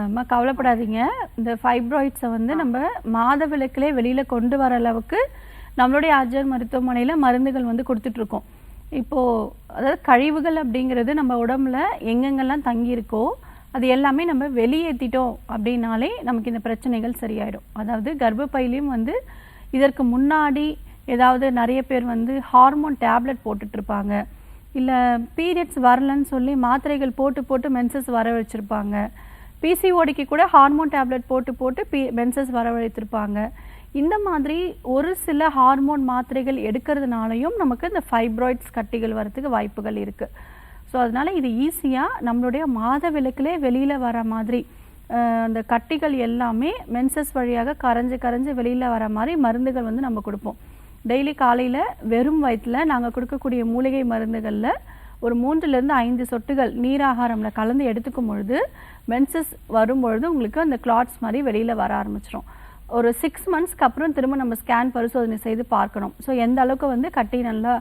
அம்மா கவலைப்படாதீங்க. இந்த ஃபைப்ராய்ட்ஸை வந்து நம்ம மாதவிலக்கிலே வெளியில கொண்டு வர அளவுக்கு நம்மளுடைய ஆர்ஜிஆர் மருத்துவமனையில் மருந்துகள் வந்து கொடுத்துட்ருக்கோம். இப்போது அதாவது கழிவுகள் அப்படிங்கிறது நம்ம உடம்புல எங்கெங்கெல்லாம் தங்கியிருக்கோ அது எல்லாமே நம்ம வெளியேற்றிட்டோம் அப்படின்னாலே நமக்கு இந்த பிரச்சனைகள் சரியாயிடும். அதாவது கர்ப்பப்பையிலையும் வந்து இதற்கு முன்னாடி ஏதாவது நிறைய பேர் வந்து ஹார்மோன் டேப்லெட் போட்டுட்ருப்பாங்க, இல்லை பீரியட்ஸ் வரலன்னு சொல்லி மாத்திரைகள் போட்டு போட்டு மென்சஸ் வர வச்சுருப்பாங்க, பிசிஓடிக்கு கூட ஹார்மோன் டேப்லெட் போட்டு போட்டு மென்சஸ் வரவழைத்திருப்பாங்க. இந்த மாதிரி ஒரு சில ஹார்மோன் மாத்திரைகள் எடுக்கிறதுனாலையும் நமக்கு இந்த ஃபைப்ராய்ட்ஸ் கட்டிகள் வரதுக்கு வாய்ப்புகள் இருக்குது. ஸோ அதனால் இது ஈஸியாக நம்மளுடைய மாதவிலக்கிலே வெளியில் வர மாதிரி அந்த கட்டிகள் எல்லாமே மென்சஸ் வழியாக கரைஞ்சு வெளியில் வர மாதிரி மருந்துகள் வந்து நம்ம கொடுப்போம். டெய்லி காலையில் வெறும் வயிற்றில் நாங்கள் கொடுக்கக்கூடிய மூலிகை மருந்துகளில் ஒரு 3லிருந்து 5 சொட்டுகள் நீராகாரமில் கலந்து எடுத்துக்கும் பொழுது மென்சஸ் வரும்பொழுது உங்களுக்கு அந்த கிளாட்ஸ் மாதிரி வெளியில் வர ஆரம்பிச்சிடும். ஒரு 6 மந்த்ஸ்க்கு அப்புறம் திரும்ப நம்ம ஸ்கேன் பரிசோதனை செய்து பார்க்கணும். ஸோ எந்த அளவுக்கு வந்து கட்டி நல்லா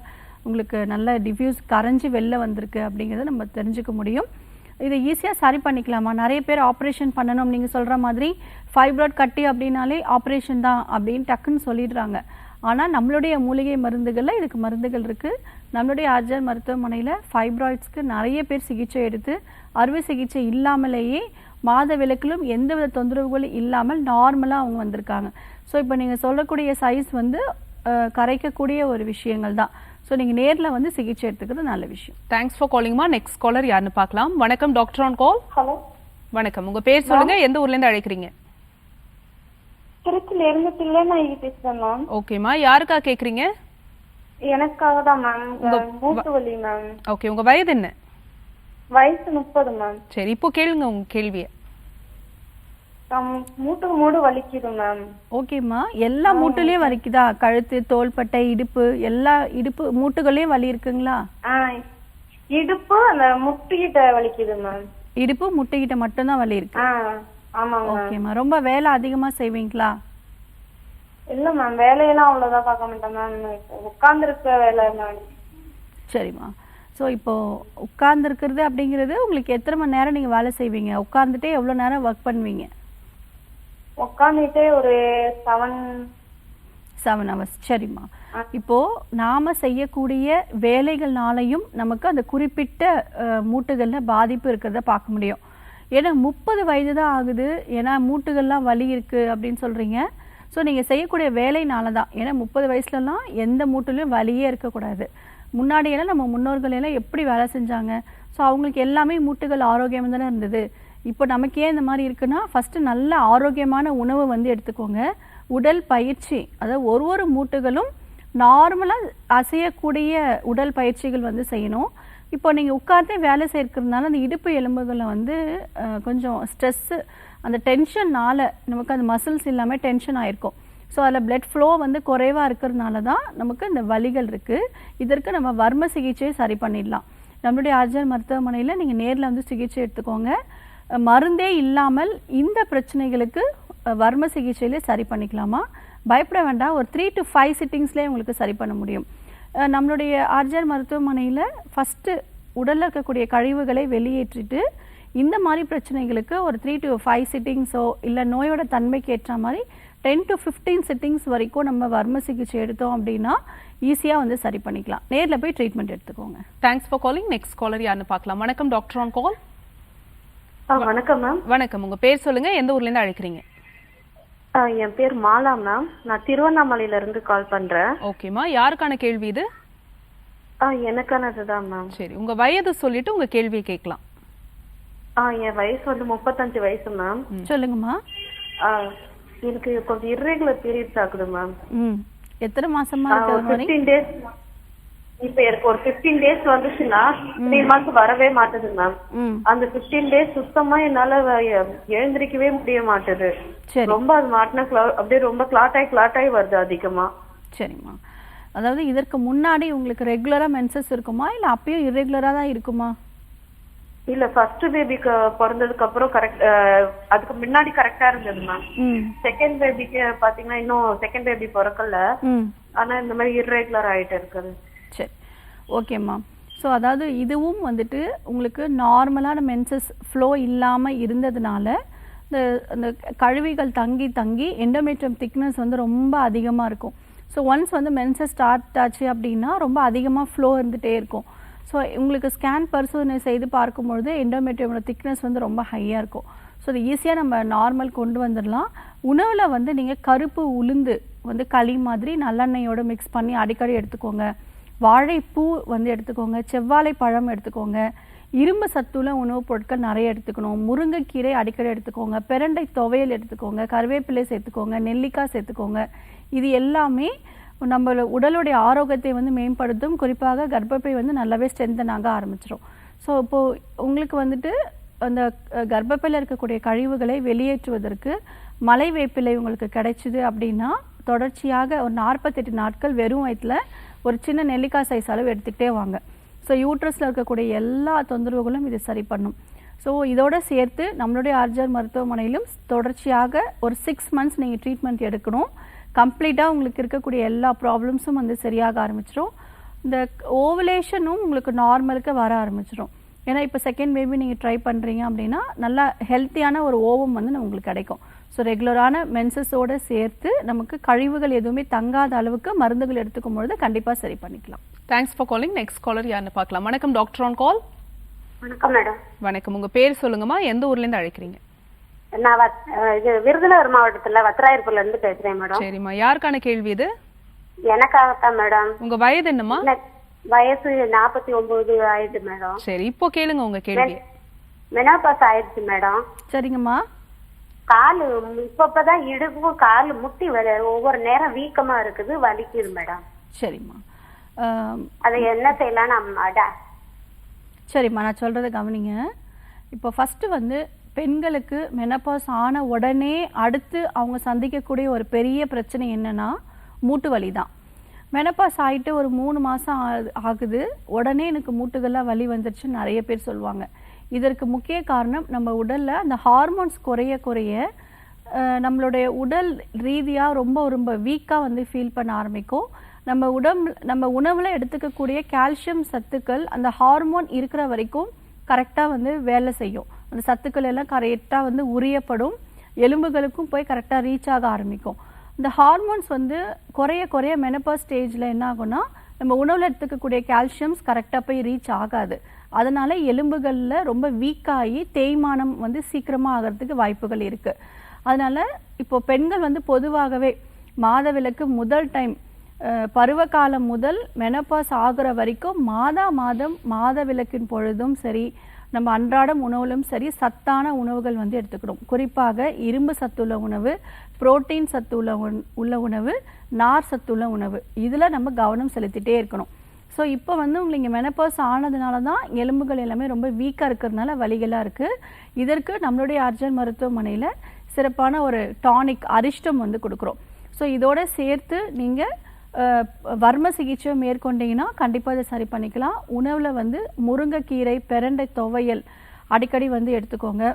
உங்களுக்கு நல்ல டிஃப்யூஸ் கரைஞ்சி வெளில வந்திருக்கு அப்படிங்கிறத நம்ம தெரிஞ்சுக்க முடியும். இதை ஈஸியாக சரி பண்ணிக்கலாமா? நிறைய பேர் ஆப்ரேஷன் பண்ணணும் நீங்கள் சொல்கிற மாதிரி ஃபைப்ராய்ட் கட்டி அப்படின்னாலே ஆப்ரேஷன் தான் அப்படின்னு டக்குன்னு சொல்லிடுறாங்க. ஆனால் நம்மளுடைய மூலிகை மருந்துகளில் இதுக்கு மருந்துகள் இருக்குது. நம்மளுடைய ஆர்ஜிஆர் மருத்துவமனையில் ஃபைப்ராய்ட்ஸ்க்கு நிறைய பேர் சிகிச்சை எடுத்து அறுவை சிகிச்சை இல்லாமலேயே மாதவிலக்கிலும் எந்தவித தொந்தரவுகளும் இல்லாமல் நார்மலாக அவங்க வந்திருக்காங்க. ஸோ இப்போ நீங்கள் சொல்லக்கூடிய சைஸ் வந்து கரைக்கக்கூடிய ஒரு விஷயங்கள் தான். ஸோ நீங்கள் நேரில் வந்து சிகிச்சை எடுத்துக்கிறது நல்ல விஷயம். தேங்க்ஸ் ஃபார் காலிங்மா. நெக்ஸ்ட் காலர் யாருன்னு பார்க்கலாம். வணக்கம் டாக்டர் ஆன் கால். ஹலோ வணக்கம், உங்க பேர் சொல்லுங்க. எந்த ஊர்ல இருந்து அழைக்கிறீங்க? திருச்சியில இருந்து பிள்ளைநாயகி பேசுறேன் மேம். ஓகேம்மா, யாருக்கா கேக்குறீங்க? எனக்காக தான் மேம். மூட்டு வலி மேம். ஓகே, உங்க வயது என்ன? வயசு 30 மேம். சரி, இப்போ கேளுங்க உங்க கேள்வியை. மூட்டுக்கு மூடு வலிக்குது மேம். ஓகேம்மா, எல்லா மூட்டுலேயும் வலிக்குதா? கழுத்து, தோள்பட்டை, இடுப்பு, எல்லா இடுப்பு மூட்டுகளையும் வலி இருக்குங்களா? இடுப்பு அந்த முட்டிக்கிட்ட வலிக்குது மேம். இடுப்பு முட்டிக்கிட்ட மட்டும்தான் வலி இருக்கு. ஆமாங்க. ஓகேம்மா, ரொம்ப வேலை அதிகமாக செய்வீங்களா? இல்ல மேம், வேலையெல்லாம் அவ்வளவுதான் பார்க்க மாட்டேன் மேம். உட்கார்ந்துருக்க வேலை மேம். சரிம்மா. ஸோ இப்போது உட்கார்ந்துருக்கிறது அப்படிங்கிறது உங்களுக்கு எத்தனை மணி நேரம் நீங்கள் வேலை செய்வீங்க? உட்கார்ந்துட்டே எவ்வளோ நேரம் ஒர்க் பண்ணுவீங்க? உட்காந்துட்டே ஒரு 7 hours. சரிம்மா. இப்போது நாம் செய்யக்கூடிய வேலைகள்னாலையும் நமக்கு அந்த குறிப்பிட்ட மூட்டுகளில் பாதிப்பு இருக்கிறத பார்க்க முடியும். ஏன்னா 30 வயது தான் ஆகுது, ஏன்னா மூட்டுகள்லாம் வலி இருக்குது அப்படின்னு சொல்கிறீங்க. ஸோ நீங்கள் செய்யக்கூடிய வேலைனால தான். ஏன்னா 30 வயசுலலாம் எந்த மூட்டுலையும் வலியே இருக்கக்கூடாது. முன்னாடியெல்லாம் நம்ம முன்னோர்கள் எல்லாம் எப்படி வேலை செஞ்சாங்க? ஸோ அவங்களுக்கு எல்லாமே மூட்டுகள் ஆரோக்கியமாக தானே இருந்தது. இப்போ நமக்கு ஏன் இந்த மாதிரி இருக்குன்னா, ஃபஸ்ட்டு நல்ல ஆரோக்கியமான உணவு வந்து எடுத்துக்கோங்க. உடல் பயிற்சி, அதாவது ஒரு மூட்டுகளும் நார்மலாக அசையக்கூடிய உடல் பயிற்சிகள் வந்து செய்யணும். இப்போ நீங்கள் உட்கார்ந்தே வேலை செய்யறதுனால அந்த இடுப்பு எலும்புகளை வந்து கொஞ்சம் ஸ்ட்ரெஸ்ஸு, அந்த டென்ஷன்னால் நமக்கு அந்த மசில்ஸ் எல்லாமே டென்ஷன் ஆகிருக்கும். ஸோ அதில் பிளட் ஃப்ளோ வந்து குறைவாக இருக்கிறதுனால தான் நமக்கு இந்த வலிகள் இருக்குது. இதற்கு நம்ம வர்ம சிகிச்சையை சரி பண்ணிடலாம். நம்மளுடைய ஆர்ஜிஆர் மருத்துவமனையில் நீங்கள் நேரில் வந்து சிகிச்சை எடுத்துக்கோங்க. மருந்தே இல்லாமல் இந்த பிரச்சனைகளுக்கு வர்ம சிகிச்சையிலே சரி பண்ணிக்கலாமா? பயப்பட வேண்டாம். ஒரு 3 to 5 சிட்டிங்ஸ்லேயே உங்களுக்கு சரி பண்ண முடியும். நம்மளுடைய ஆர்ஜிஆர் மருத்துவமனையில் ஃபஸ்ட்டு உடலில் இருக்கக்கூடிய கழிவுகளை வெளியேற்றிட்டு இந்த மாதிரி பிரச்சனைகளுக்கு ஒரு 3 to 5 சிட்டிங்ஸோ இல்லை நோயோட தன்மைக்கு ஏற்ற மாதிரி 10 to 15 சிட்டிங்ஸ் வரைக்கும் நம்ம வர்ம சிகிச்சை எடுத்தோம் அப்படின்னா ஈஸியாக வந்து சரி பண்ணிக்கலாம். நேரில் போய் ட்ரீட்மெண்ட் எடுத்துக்கோங்க. Thanks for calling. Next caller யாருன்னு பார்க்கலாம். வணக்கம் டாக்டர் ஆன் கால். வணக்கம் மேம். வணக்கம், உங்க பேர் சொல்லுங்க. எந்த ஊர்ல இருந்து அழைக்கிறீங்க? என் பேர் மாலா மேம். நான் திருவண்ணாமலையில இருந்து கால் பண்றேன். ஓகேமா, யாருக்கான கேள்வி இது? எனக்கானதுதான் மேம். சரி, உங்க வயது சொல்லிட்டு உங்க கேள்வியை கேட்கலாம். என் வயசு வந்து 35 வயசு மேம். சொல்லுங்கம்மா. எனக்கு கொஞ்சம் இர்ரெகுலர் பீரியட்ஸ் ஆகுது மேம். எத்தனை மாசமா இருக்கு அது மாதிரி? 15 டேஸ். இப்ப எனக்கு ஒரு 15 டேஸ் வந்துச்சுன்னா 3 months வரவே மாட்டேது மேம். அந்த 15 டேஸ் சுத்தமா என்னால எழுந்திருக்கவே முடிய மாட்டேது. ரொம்ப அது மாட்டினா அப்படியே ரொம்ப கிளாட் ஆகி வருது அதிகமா. சரிம்மா. அதாவது இதற்கு முன்னாடி உங்களுக்கு ரெகுலரா மென்சஸ் இருக்குமா இல்ல அப்பயும் இரெகுலரா தான் இருக்குமா? இல்ல ஃபர்ஸ்ட் பேபிக்கு பிறந்ததுக்கு அப்புறம் கரெக்ட், அதுக்கு முன்னாடி கரெக்டா இருந்தது மேம். செகண்ட் பேபிக்கு பாத்தீங்கன்னா இன்னும் செகண்ட் பேபி பிறக்கல, ஆனா இந்த மாதிரி இர்ரெகுலர் ஆயிட்டு இருக்குது. சரி, ஓகேம்மா. ஸோ அதாவது இதுவும் வந்துட்டு உங்களுக்கு நார்மலான மென்சஸ் ஃப்ளோ இல்லாமல் இருந்ததுனால இந்த கழிவுகள் தங்கி தங்கி எண்டோமெட்ரியம் திக்னஸ் வந்து ரொம்ப அதிகமாக இருக்கும். ஸோ ஒன்ஸ் வந்து மென்சஸ் ஸ்டார்ட் ஆச்சு அப்படின்னா ரொம்ப அதிகமாக ஃப்ளோ இருந்துகிட்டே இருக்கும். ஸோ உங்களுக்கு ஸ்கேன் பரிசோதனை செய்து பார்க்கும்பொழுது எண்டோமெட்ரியோட திக்னஸ் வந்து ரொம்ப ஹையாக இருக்கும். ஸோ அது ஈஸியாக நம்ம நார்மல் கொண்டு வந்துடலாம். உணவில் வந்து நீங்கள் கருப்பு உளுந்து வந்து களி மாதிரி நல்லெண்ணெயோடு மிக்ஸ் பண்ணி அடிக்கடி எடுத்துக்கோங்க. வாழைப்பூ வந்து எடுத்துக்கோங்க. செவ்வாழை பழம் எடுத்துக்கோங்க. இரும்பு சத்துள்ள உணவுப் பொருட்கள் நிறைய எடுத்துக்கணும். முருங்கைக்கீரை அடிக்கடி எடுத்துக்கோங்க. பிரண்டை துவையல் எடுத்துக்கோங்க. கருவேப்பிலை சேர்த்துக்கோங்க. நெல்லிக்காய் சேர்த்துக்கோங்க. இது எல்லாமே நம்ம உடலுடைய ஆரோக்கியத்தை வந்து மேம்படுத்தும். குறிப்பாக கர்ப்பப்பை வந்து நல்லாவே ஸ்ட்ரென்தன் ஆக ஆரம்பிச்சிடும். ஸோ இப்போது உங்களுக்கு வந்துட்டு அந்த கர்ப்பப்பையில் இருக்கக்கூடிய கழிவுகளை வெளியேற்றுவதற்கு மலை வேப்பிலை உங்களுக்கு கிடைச்சிது அப்படின்னா தொடர்ச்சியாக ஒரு 48 நாட்கள் வெறும் வயிற்றில் ஒரு சின்ன நெல்லிக்காய் சைஸ் அளவு எடுத்துக்கிட்டே வாங்க. ஸோ யூட்ரஸில் இருக்கக்கூடிய எல்லா தொந்தரவுகளும் இது சரி பண்ணும். ஸோ இதோடு சேர்த்து நம்மளுடைய ஆர்ஜர் மருத்துவமனையிலும் தொடர்ச்சியாக ஒரு 6 months நீங்கள் ட்ரீட்மெண்ட் எடுக்கணும். கம்ப்ளீட்டாக உங்களுக்கு இருக்கக்கூடிய எல்லா ப்ராப்ளம்ஸும் வந்து சரியாக ஆரம்பிச்சிடும். இந்த ஓவலேஷனும் உங்களுக்கு நார்மலுக்கு வர ஆரம்பிச்சிடும். ஏன்னா இப்போ செகண்ட் பேபி நீங்கள் ட்ரை பண்ணுறீங்க அப்படின்னா நல்லா ஹெல்த்தியான ஒரு ஓவம் வந்து உங்களுக்கு கிடைக்கும். ஸோ ரெகுலரான மென்சஸோடு சேர்த்து நமக்கு கழிவுகள் எதுவுமே தங்காத அளவுக்கு மருந்துகள் எடுத்துக்கும் பொழுது கண்டிப்பாக சரி பண்ணிக்கலாம். Thanks for calling. Next caller யாருன்னு பார்க்கலாம். வணக்கம், டாக்டர் ஆன் கால். வணக்கம் மேடம். வணக்கம், உங்கள் பேர் சொல்லுங்கம்மா, எந்த ஊர்லேருந்து அழைக்கிறீங்க? நான் இது விருதுநகர் மாவட்டத்துல வத்திராயிருப்புல இருந்து பேசுறேன் மேடம். சரிம்மா, யாருக்கான கேள்வி இது? எனக்காகத்தான் மேடம். உங்க வயது என்னம்மா? வயசு 49 ஆயிடுச்சு மேடம். சரி, இப்போ கேளுங்க உங்க கேள்வி. மெனோபாஸ் ஆயிடுச்சு மேடம். சரிங்கம்மா. காலு இப்பதான் இடுப்பு காலு முட்டி ஒவ்வொரு நேரம் வீக்கமா இருக்குது, வலிக்குது மேடம். சரிம்மா, அதை என்ன செய்யலாம்? சரிம்மா, நான் சொல்றதை கவனிங்க. இப்போ ஃபர்ஸ்ட் வந்து பெண்களுக்கு மெனோபாஸ் ஆன உடனே அடுத்து அவங்க சந்திக்கக்கூடிய ஒரு பெரிய பிரச்சனை என்னன்னா மூட்டு வலி தான். மெனோபாஸ் ஆகிட்டு ஒரு 3 மாதம் ஆகுது, உடனே எனக்கு மூட்டுகள்லாம் வலி வந்துருச்சுன்னு நிறைய பேர் சொல்லுவாங்க. இதற்கு முக்கிய காரணம் நம்ம உடலில் அந்த ஹார்மோன்ஸ் குறைய குறைய நம்மளுடைய உடல் ரீதியாக ரொம்ப வீக்காக வந்து ஃபீல் பண்ண ஆரம்பிக்கும். நம்ம உணவில் எடுத்துக்கக்கூடிய கால்சியம் சத்துக்கள் அந்த ஹார்மோன் இருக்கிற வரைக்கும் கரெக்டாக வந்து வேலை செய்யும். அந்த சத்துக்கள் எல்லாம் கரெக்டாக வந்து உரியப்படும், எலும்புகளுக்கும் போய் கரெக்டாக ரீச் ஆக ஆரம்பிக்கும். இந்த ஹார்மோன்ஸ் வந்து குறைய மெனோபாஸ் ஸ்டேஜில் என்ன ஆகும்னா நம்ம உணவில் எடுத்துக்கக்கூடிய கால்சியம்ஸ் கரெக்டாக போய் ரீச் ஆகாது. அதனால எலும்புகளில் ரொம்ப வீக்காகி தேய்மானம் வந்து சீக்கிரமாக ஆகிறதுக்கு வாய்ப்புகள் இருக்குது. அதனால இப்போ பெண்கள் வந்து பொதுவாகவே மாதவிலக்கு முதல் டைம் பருவகாலம் முதல் மெனோபாஸ் ஆகிற வரைக்கும் மாதம் மாதவிலக்கின் பொழுதும் சரி நம்ம அன்றாடம் உணவுலும் சரி சத்தான உணவுகள் வந்து எடுத்துக்கணும். குறிப்பாக இரும்பு சத்துள்ள உணவு, புரோட்டீன் சத்துள்ள உணவு, நார் சத்துள்ள உணவு, இதில் நம்ம கவனம் செலுத்திட்டே இருக்கணும். ஸோ இப்போ வந்து உங்களுக்கு மெனோபாஸ் ஆனதுனால தான் எலும்புகள் எல்லாமே ரொம்ப வீக்காக இருக்கிறதுனால வலிகளாக இருக்குது. இதற்கு நம்மளுடைய ஆர்ஜர் மருத்துவமனையில் சிறப்பான ஒரு டானிக் அரிஷ்டம் வந்து கொடுக்குறோம். ஸோ இதோட சேர்த்து நீங்கள் வர்ம சிகிச்சை மேற்கொண்டீங்கன்னா கண்டிப்பாக அதை சரி பண்ணிக்கலாம். உணவில் வந்து முருங்கைக்கீரை, பிரண்டை துவையல் அடிக்கடி வந்து எடுத்துக்கோங்க.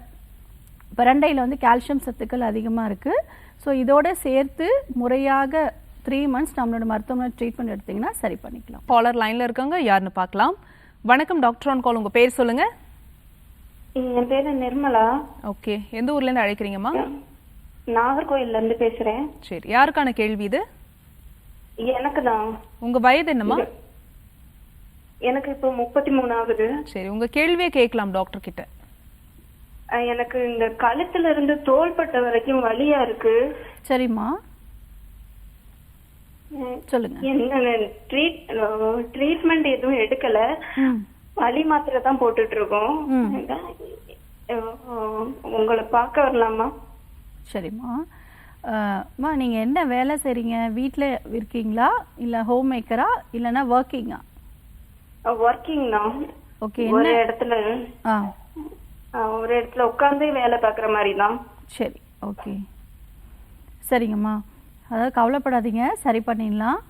பிரண்டையில் வந்து கால்சியம் சத்துக்கள் அதிகமாக இருக்குது. ஸோ இதோட சேர்த்து முறையாக 3 months நம்மளோட மருத்துவமனை ட்ரீட்மெண்ட் எடுத்தீங்கன்னா சரி பண்ணிக்கலாம். காலர் லைன்ல இருக்காங்க, யாருன்னு பார்க்கலாம். வணக்கம், டாக்டர் ஆன் கால். உங்க பேர் சொல்லுங்க. என் பேரு நிர்மலா. ஓகே, எந்த ஊர்ல இருந்து அழைக்கிறீங்கம்மா? நாகர்கோயில்ல இருந்து பேசுறேன். சரி, யாருக்கான கேள்வி இது? எனக்கு தான். உங்க வயது என்னம்மா? எனக்கு இப்போ 33 ஆகுது. சரி, உங்க கேள்வியை கேட்கலாம் டாக்டர் கிட்ட. எனக்கு இந்த கழுத்துல இருந்து தோள்பட்டை வரைக்கும் வலியா இருக்கு. சரிம்மா, சொல்லுங்க. என்ன ட்ரீட்மெண்ட் எதுவும் எடுக்கல, வலி மாத்திரை தான் போட்டுட்டு இருக்கோம். உங்களை பார்க்க வரலாமா? சரிம்மா. அம்மா நீங்கள் என்ன வேலை செய்கிறீங்க? வீட்டில் இருக்கீங்களா இல்லை ஹோம் மேக்கரா இல்லைன்னா ஒர்க்கிங்கா? ஒர்க்கிங் தான். ஓகே. ஒரு என்ன இடத்துல ஆ ஒரு இடத்துல உட்கார்ந்து வேலை பார்க்குற மாதிரி தான். சரி, ஓகே, சரிங்கம்மா. அதாவது கவலைப்படாதீங்க, சரி பண்ணிடலாம்.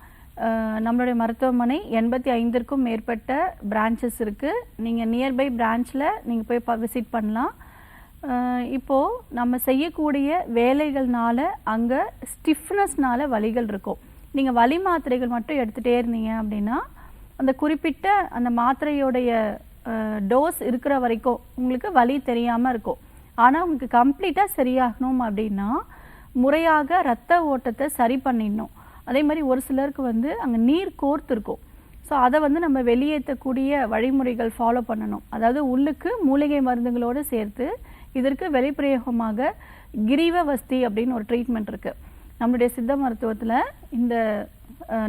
நம்மளுடைய மருத்துவமனை 85க்கும் மேற்பட்ட பிரான்ச்சஸ் இருக்குது. நீங்கள் நியர்பை பிரான்ச்சில் நீங்கள் போய் விசிட் பண்ணலாம். இப்போது நம்ம செய்யக்கூடிய வேலைகள்னால அங்கே ஸ்டிஃப்னஸ்னால வலிகள் இருக்கும். நீங்கள் வலி மாத்திரைகள் மட்டும் எடுத்துகிட்டே இருந்தீங்க அப்படின்னா அந்த குறிப்பிட்ட அந்த மாத்திரையோடைய டோஸ் இருக்கிற வரைக்கும் உங்களுக்கு வலி தெரியாமல் இருக்கும். ஆனால் உங்களுக்கு கம்ப்ளீட்டாக சரியாகணும் அப்படின்னா முறையாக இரத்த ஓட்டத்தை சரி பண்ணிடணும். அதே மாதிரி ஒரு சிலருக்கு வந்து அங்கே நீர் கோர்த்துருக்கும். ஸோ அதை வந்து நம்ம வெளியேற்றக்கூடிய வழிமுறைகள் ஃபாலோ பண்ணணும். அதாவது உள்ளுக்கு மூலிகை மருந்துகளோடு சேர்த்து இதற்கு வெளிப்பிரயோகமாக கிரீவவஸ்தி அப்படின்னு ஒரு ட்ரீட்மெண்ட் இருக்குது. நம்மளுடைய சித்த மருத்துவத்தில் இந்த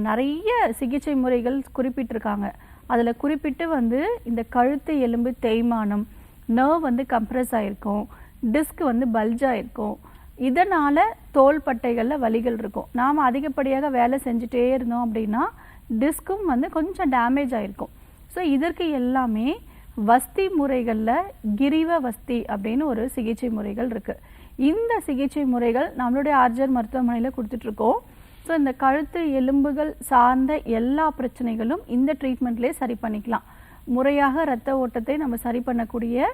நிறைய சிகிச்சை முறைகள் குறிப்பிட்டிருக்காங்க. அதில் குறிப்பிட்டு வந்து இந்த கழுத்து எலும்பு தேய்மானம், நர்வ் வந்து கம்ப்ரெஸ் ஆகிருக்கும், டிஸ்க் வந்து பல்ஜ் ஆகிருக்கும், இதனால் தோள்பட்டைகளில் வலிகள் இருக்கும். நாம் அதிகப்படியாக வேலை செஞ்சுட்டே இருந்தோம் அப்படின்னா டிஸ்க்கும் வந்து கொஞ்சம் டேமேஜ் ஆகிருக்கும். ஸோ இதற்கு எல்லாமே வஸ்தி முறைகளில் கிரீவ வஸ்தி அப்படின்னு ஒரு சிகிச்சை முறைகள் இருக்குது. இந்த சிகிச்சை முறைகள் நம்மளுடைய ஆர்ஜர் மருத்துவமனையில் கொடுத்துட்ருக்கோம். ஸோ இந்த கழுத்து எலும்புகள் சார்ந்த எல்லா பிரச்சனைகளும் இந்த ட்ரீட்மெண்ட்லேயே சரி பண்ணிக்கலாம். முறையாக இரத்த ஓட்டத்தை நம்ம சரி பண்ணக்கூடிய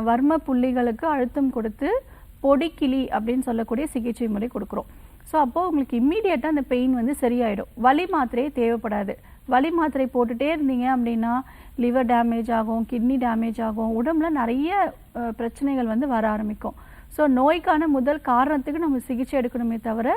வர்ம புள்ளிகளுக்கு அழுத்தம் கொடுத்து பொடிக்கிளி அப்படின்னு சொல்லக்கூடிய சிகிச்சை முறை கொடுக்குறோம். ஸோ அப்போது உங்களுக்கு இம்மீடியட்டாக அந்த பெயின் வந்து சரியாயிடும். வலி மாத்திரையே தேவைப்படாது. வலி மாத்திரை போட்டுகிட்டே இருந்தீங்க அப்படின்னா லிவர் டேமேஜ் ஆகும், கிட்னி டேமேஜ் ஆகும், உடம்புல நிறைய பிரச்சனைகள் வந்து வர ஆரம்பிக்கும். ஸோ நோய்க்கான முதல் காரணத்துக்கு நம்ம சிகிச்சை எடுக்கணுமே தவிர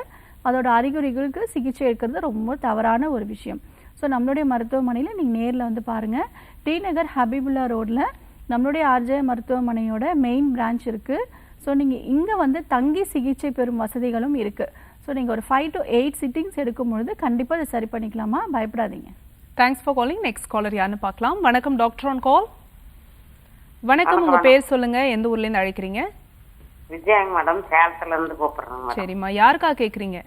அதோட அறிகுறிகளுக்கு சிகிச்சை எடுக்கிறது ரொம்ப தவறான ஒரு விஷயம். ஸோ நம்மளுடைய மருத்துவமனையில் நீங்கள் நேரில் வந்து பாருங்கள். டி நகர் ஹபீபுல்லா ரோடில் நம்மளுடைய ஆர்ஜே மருத்துவமனையோட மெயின் பிரான்ச் இருக்குது. ஸோ நீங்கள் இங்கே வந்து தங்கி சிகிச்சை பெறும் வசதிகளும் இருக்குது. ஸோ நீங்கள் ஒரு 5 to 8 சிட்டிங்ஸ் எடுக்கும்பொழுது கண்டிப்பாக அதை சரி பண்ணிக்கலாமா, பயப்படாதீங்க. Thanks for calling. Next caller யாருன்னு பார்க்கலாம். வணக்கம் டாக்டர் ஆன் கால். வணக்கம், உங்க பேர் சொல்லுங்க, எந்த ஊர்ல இருந்து அழைக்கிறீங்க? விஜயாங்க மேடம், சேலத்துல இருந்து கூப்பிடுறேங்க மேடம். சரிம்மா, யாருக்கா கேக்குறீங்க?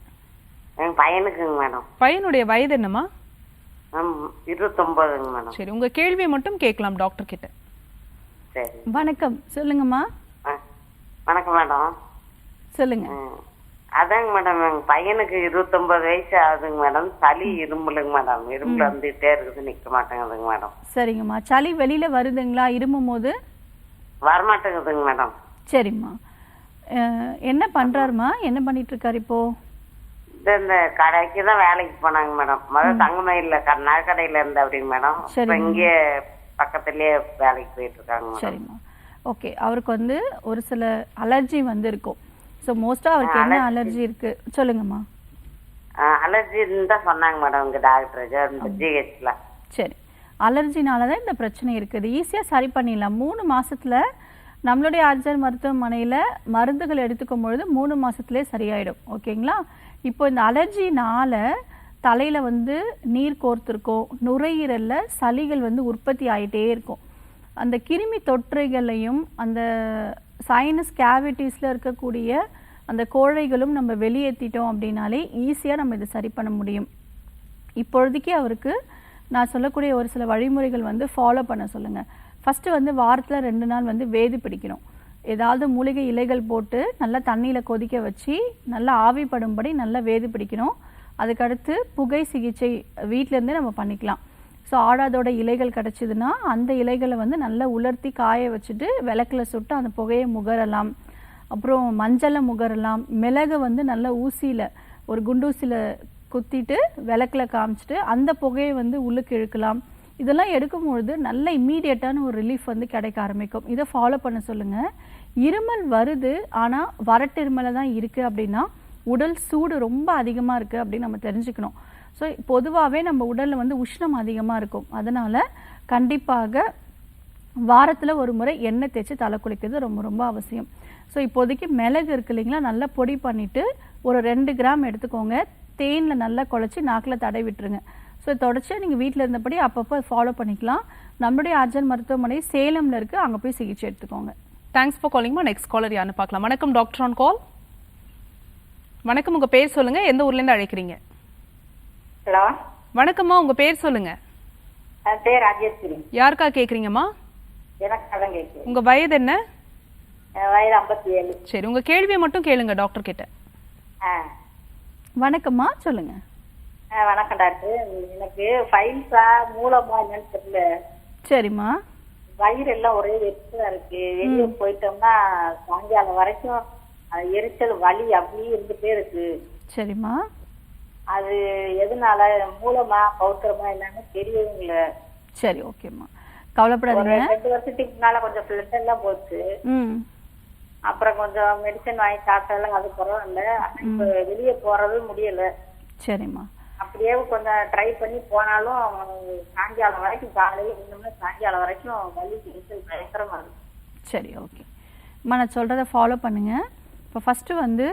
என் பையனுக்குங்க மேடம். பையனுடைய வயது என்னம்மா? 29ங்க மேடம். சரி, உங்க கேள்வியை மட்டும் கேட்கலாம் டாக்டர் கிட்ட. சரி, வணக்கம், சொல்லுங்கம்மா. வணக்கம் மேடம். சொல்லுங்க. அதாங்க மேடம், எங்க பையனுக்கு 29 வயசு ஆகுதுங்க மேடம். சளி இரும்புலுங்க மேடம், இரும்புல வந்துட்டே இருக்குது, நிக்க மாட்டேங்குதுங்க மேடம். சரிங்கம்மா, சளி வெளியில வருதுங்களா இருமும் போது? வரமாட்டேங்குதுங்க மேடம். சரிம்மா, என்ன பண்றாருமா, என்ன பண்ணிட்டு இருக்காரு இப்போ? இந்த கடைக்கு தான் வேலைக்கு போனாங்க மேடம். முதல்ல தங்கமயில நகைக்கடையில இருந்த அப்படிங்க மேடம். இப்ப இங்கே பக்கத்துலயே வேலைக்கு போயிட்டு இருக்காங்க. சரிம்மா, ஓகே. அவருக்கு வந்து ஒரு சில அலர்ஜி வந்து இருக்கும். ஸோ மோஸ்ட்டாக அவருக்கு என்ன அலர்ஜி இருக்கு சொல்லுங்கம்மா. அலர்ஜின்னு தான் சொன்னாங்க மேடம் இங்கே டாக்டர் ஜிஹெச்ல. சரி, அலர்ஜினால தான் இந்த பிரச்சனை இருக்குது. ஈஸியாக சரி பண்ணிடலாம். 3 மாசத்துல நம்மளுடைய ஆர்ஜர் மருத்துவமனையில் மருந்துகள் எடுத்துக்கும் பொழுது 3 மாசத்துலேயே சரியாயிடும். ஓகேங்களா? இப்போ இந்த அலர்ஜினால தலையில் வந்து நீர் கோர்த்துருக்கும், நுரையீரலில் சளிகள் வந்து உற்பத்தி ஆகிட்டே இருக்கும். அந்த கிருமி தொற்றைகளையும் அந்த சைனஸ் கேவிட்டிஸில் இருக்கக்கூடிய அந்த கோழைகளும் நம்ம வெளியேற்றிட்டோம் அப்படின்னாலே ஈஸியாக நம்ம இதை சரி பண்ண முடியும். இப்பொழுதைக்கு அவருக்கு நான் சொல்லக்கூடிய ஒரு சில வழிமுறைகள் வந்து ஃபாலோ பண்ண சொல்லுங்கள். ஃபஸ்ட்டு வந்து வாரத்தில் 2 நாள் வந்து வேதி பிடிக்கணும். ஏதாவது மூலிகை இலைகள் போட்டு நல்லா தண்ணியில் கொதிக்க வச்சு நல்லா ஆவிப்படும்படி நல்லா வேதி பிடிக்கணும். அதுக்கடுத்து புகை சிகிச்சை வீட்டிலேருந்தே நம்ம பண்ணிக்கலாம். ஸோ ஆடாதோட இலைகள் கிடச்சிதுன்னா அந்த இலைகளை வந்து நல்லா உலர்த்தி காய வச்சுட்டு விளக்கில் சுட்டு அந்த புகையை முகரலாம். அப்புறம் மஞ்சளை முகரலாம். மிளகு வந்து நல்லா ஊசியில் ஒரு குண்டூசியில் குத்திட்டு விளக்கில் காமிச்சிட்டு அந்த புகையை வந்து உள்ளுக்கு இழுக்கலாம். இதெல்லாம் எடுக்கும்பொழுது நல்ல இம்மீடியட்டான ஒரு ரிலீஃப் வந்து கிடைக்க ஆரம்பிக்கும். இதை ஃபாலோ பண்ண சொல்லுங்கள். இருமல் வருது ஆனால் வறட்டு இருமலை தான் இருக்குது அப்படின்னா உடல் சூடு ரொம்ப அதிகமாக இருக்குது அப்படின்னு நம்ம தெரிஞ்சுக்கணும். ஸோ பொதுவாகவே நம்ம உடலில் வந்து உஷ்ணம் அதிகமாக இருக்கும். அதனால் கண்டிப்பாக வாரத்தில் ஒரு முறை எண்ணெய் தேய்ச்சி தலை குளிக்கிறது ரொம்ப ரொம்ப அவசியம். ஸோ இப்போதைக்கு மிளகு இருக்கு இல்லைங்களா, நல்லா பொடி பண்ணிவிட்டு ஒரு 2 கிராம் எடுத்துக்கோங்க. தேனில் நல்லா குழச்சி நாக்கில் தடவி விட்டுருங்க. ஸோ தொடச்சி நீங்கள் வீட்டில் இருந்தபடி அப்பப்போ ஃபாலோ பண்ணிக்கலாம். நம்மளுடைய ஆர்ஜன் மருத்துவமனை சேலமில் இருக்குது, அங்கே போய் சிகிச்சை எடுத்துக்கோங்க. தேங்க்ஸ் ஃபார் காலிங்மா. நெக்ஸ்ட் காலர் யாருன்னு பார்க்கலாம். வணக்கம் டாக்டர் ஆன் கால். வணக்கம், உங்க பேர் சொல்லுங்க, எந்த ஊர்ல இருந்து அழைக்கிறீங்க? ஹலோ, வணக்கம்மா, உங்க பேர் சொல்லுங்க. என் பேர் ராஜேஸ்வரி. யாருக்கா கேக்குறீங்கம்மா? எனக்கு அதான் கேட்குது. உங்க வயது என்ன? என் வயது 57. சரி, உங்க கேள்வியை மட்டும் கேளுங்க டாக்டர் கிட்ட. வணக்கம்மா, சொல்லுங்க. வணக்கம் டாக்டர். எனக்கு ஃபைல்ஸா மூலமா என்னன்னு தெரியல. சரிம்மா. வயிறு எல்லாம் ஒரே வெச்சா இருக்கு. வெளியே போயிட்டோம்னா சாயங்காலம் வரைக்கும் எரிச்சல் வலி அப்படியே இருந்துட்டே இருக்கு. சரிம்மா. அது எதனால மூலமா பௌத்திரமா என்னன்னு தெரியவில்லை. சரி, ஓகேம்மா, கவலைப்படாதீங்க. 2 வருஷத்துக்கு முன்னால கொஞ்சம் பிளட் எல்லாம் போச்சு. அப்புறம் கொஞ்சம் மெடிசன் வாங்கி சாப்பிட்டாலும் அது பரவாயில்ல. இப்ப வெளியே போறது முடியல. சரிம்மா. அப்படியே கொஞ்சம் ட்ரை பண்ணி போனாலும் சாயங்காலம் வரைக்கும், காலையில இன்னுமே சாயங்காலம் வரைக்கும் வலி எரிச்சல் பயங்கரமா இருக்கு. சரி, ஓகே அம்மா, நான் சொல்கிறத ஃபாலோ பண்ணுங்கள். இப்போ ஃபஸ்ட்டு வந்து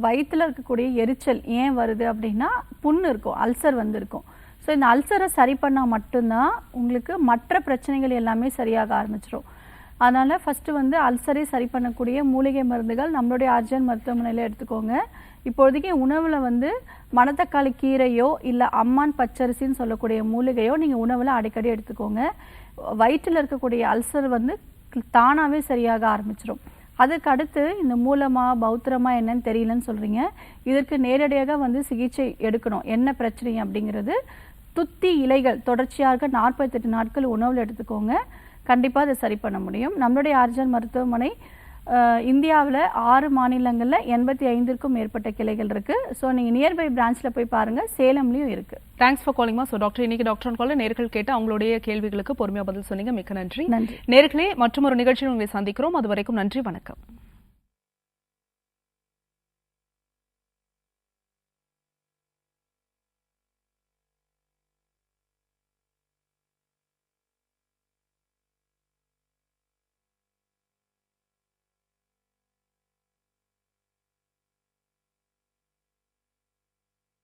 வயிற்றில் இருக்கக்கூடிய எரிச்சல் ஏன் வருது அப்படின்னா புண்ணு இருக்கும், அல்சர் இருக்கும். ஸோ இந்த அல்சரை சரி பண்ணால் மட்டும்தான் உங்களுக்கு மற்ற பிரச்சனைகள் எல்லாமே சரியாக ஆரம்பிச்சிடும். அதனால் ஃபஸ்ட்டு வந்து அல்சரை சரி பண்ணக்கூடிய மூலிகை மருந்துகள் நம்மளுடைய ஆர்ஜிஆர் மருத்துவமனையில் எடுத்துக்கோங்க. இப்போதைக்கு உணவில் வந்து மணத்தக்காளி கீரையோ இல்லை அம்மான் பச்சரிசின்னு சொல்லக்கூடிய மூலிகையோ நீங்கள் உணவில் அடிக்கடி எடுத்துக்கோங்க. வயிற்றில் இருக்கக்கூடிய அல்சர் வந்து தானாகவே சரியாக ஆரம்பிச்சிடும். அதுக்கு அடுத்து இந்த மூலமா பௌத்திரமா என்னன்னு தெரியலன்னு சொல்கிறீங்க. இதற்கு நேரடியாக வந்து சிகிச்சை எடுக்கணும். என்ன பிரச்சனை அப்படிங்கிறது, துத்தி இலைகள் தொடர்ச்சியாக 48 நாட்கள் உணவில் எடுத்துக்கோங்க. கண்டிப்பாக அதை சரி பண்ண முடியும். நம்மளுடைய ஆர்ஜிஆர் மருத்துவமனை இந்தியாவில் 6 மாநிலங்களில் 85க்கும் மேற்பட்ட கிளைகள் இருக்குது. ஸோ நீங்கள் நியர்பை பிரான்ச்சில் போய் பாருங்கள், சேலம்லேயும் இருக்குது. தேங்க்ஸ் ஃபார் காலிங்மா. ஸோ டாக்டர், இன்னைக்கு டாக்டர் ஆன் காலில் நேர்கள் கேட்டு அவங்களுடைய கேள்விகளுக்கு பொறுமையாக பதில் சொன்னீங்க. மிக்க நன்றி. நன்றி நேர்களே, மற்றும் ஒரு நிகழ்ச்சியில் உங்களை சந்திக்கிறோம். அது வரைக்கும் நன்றி, வணக்கம்.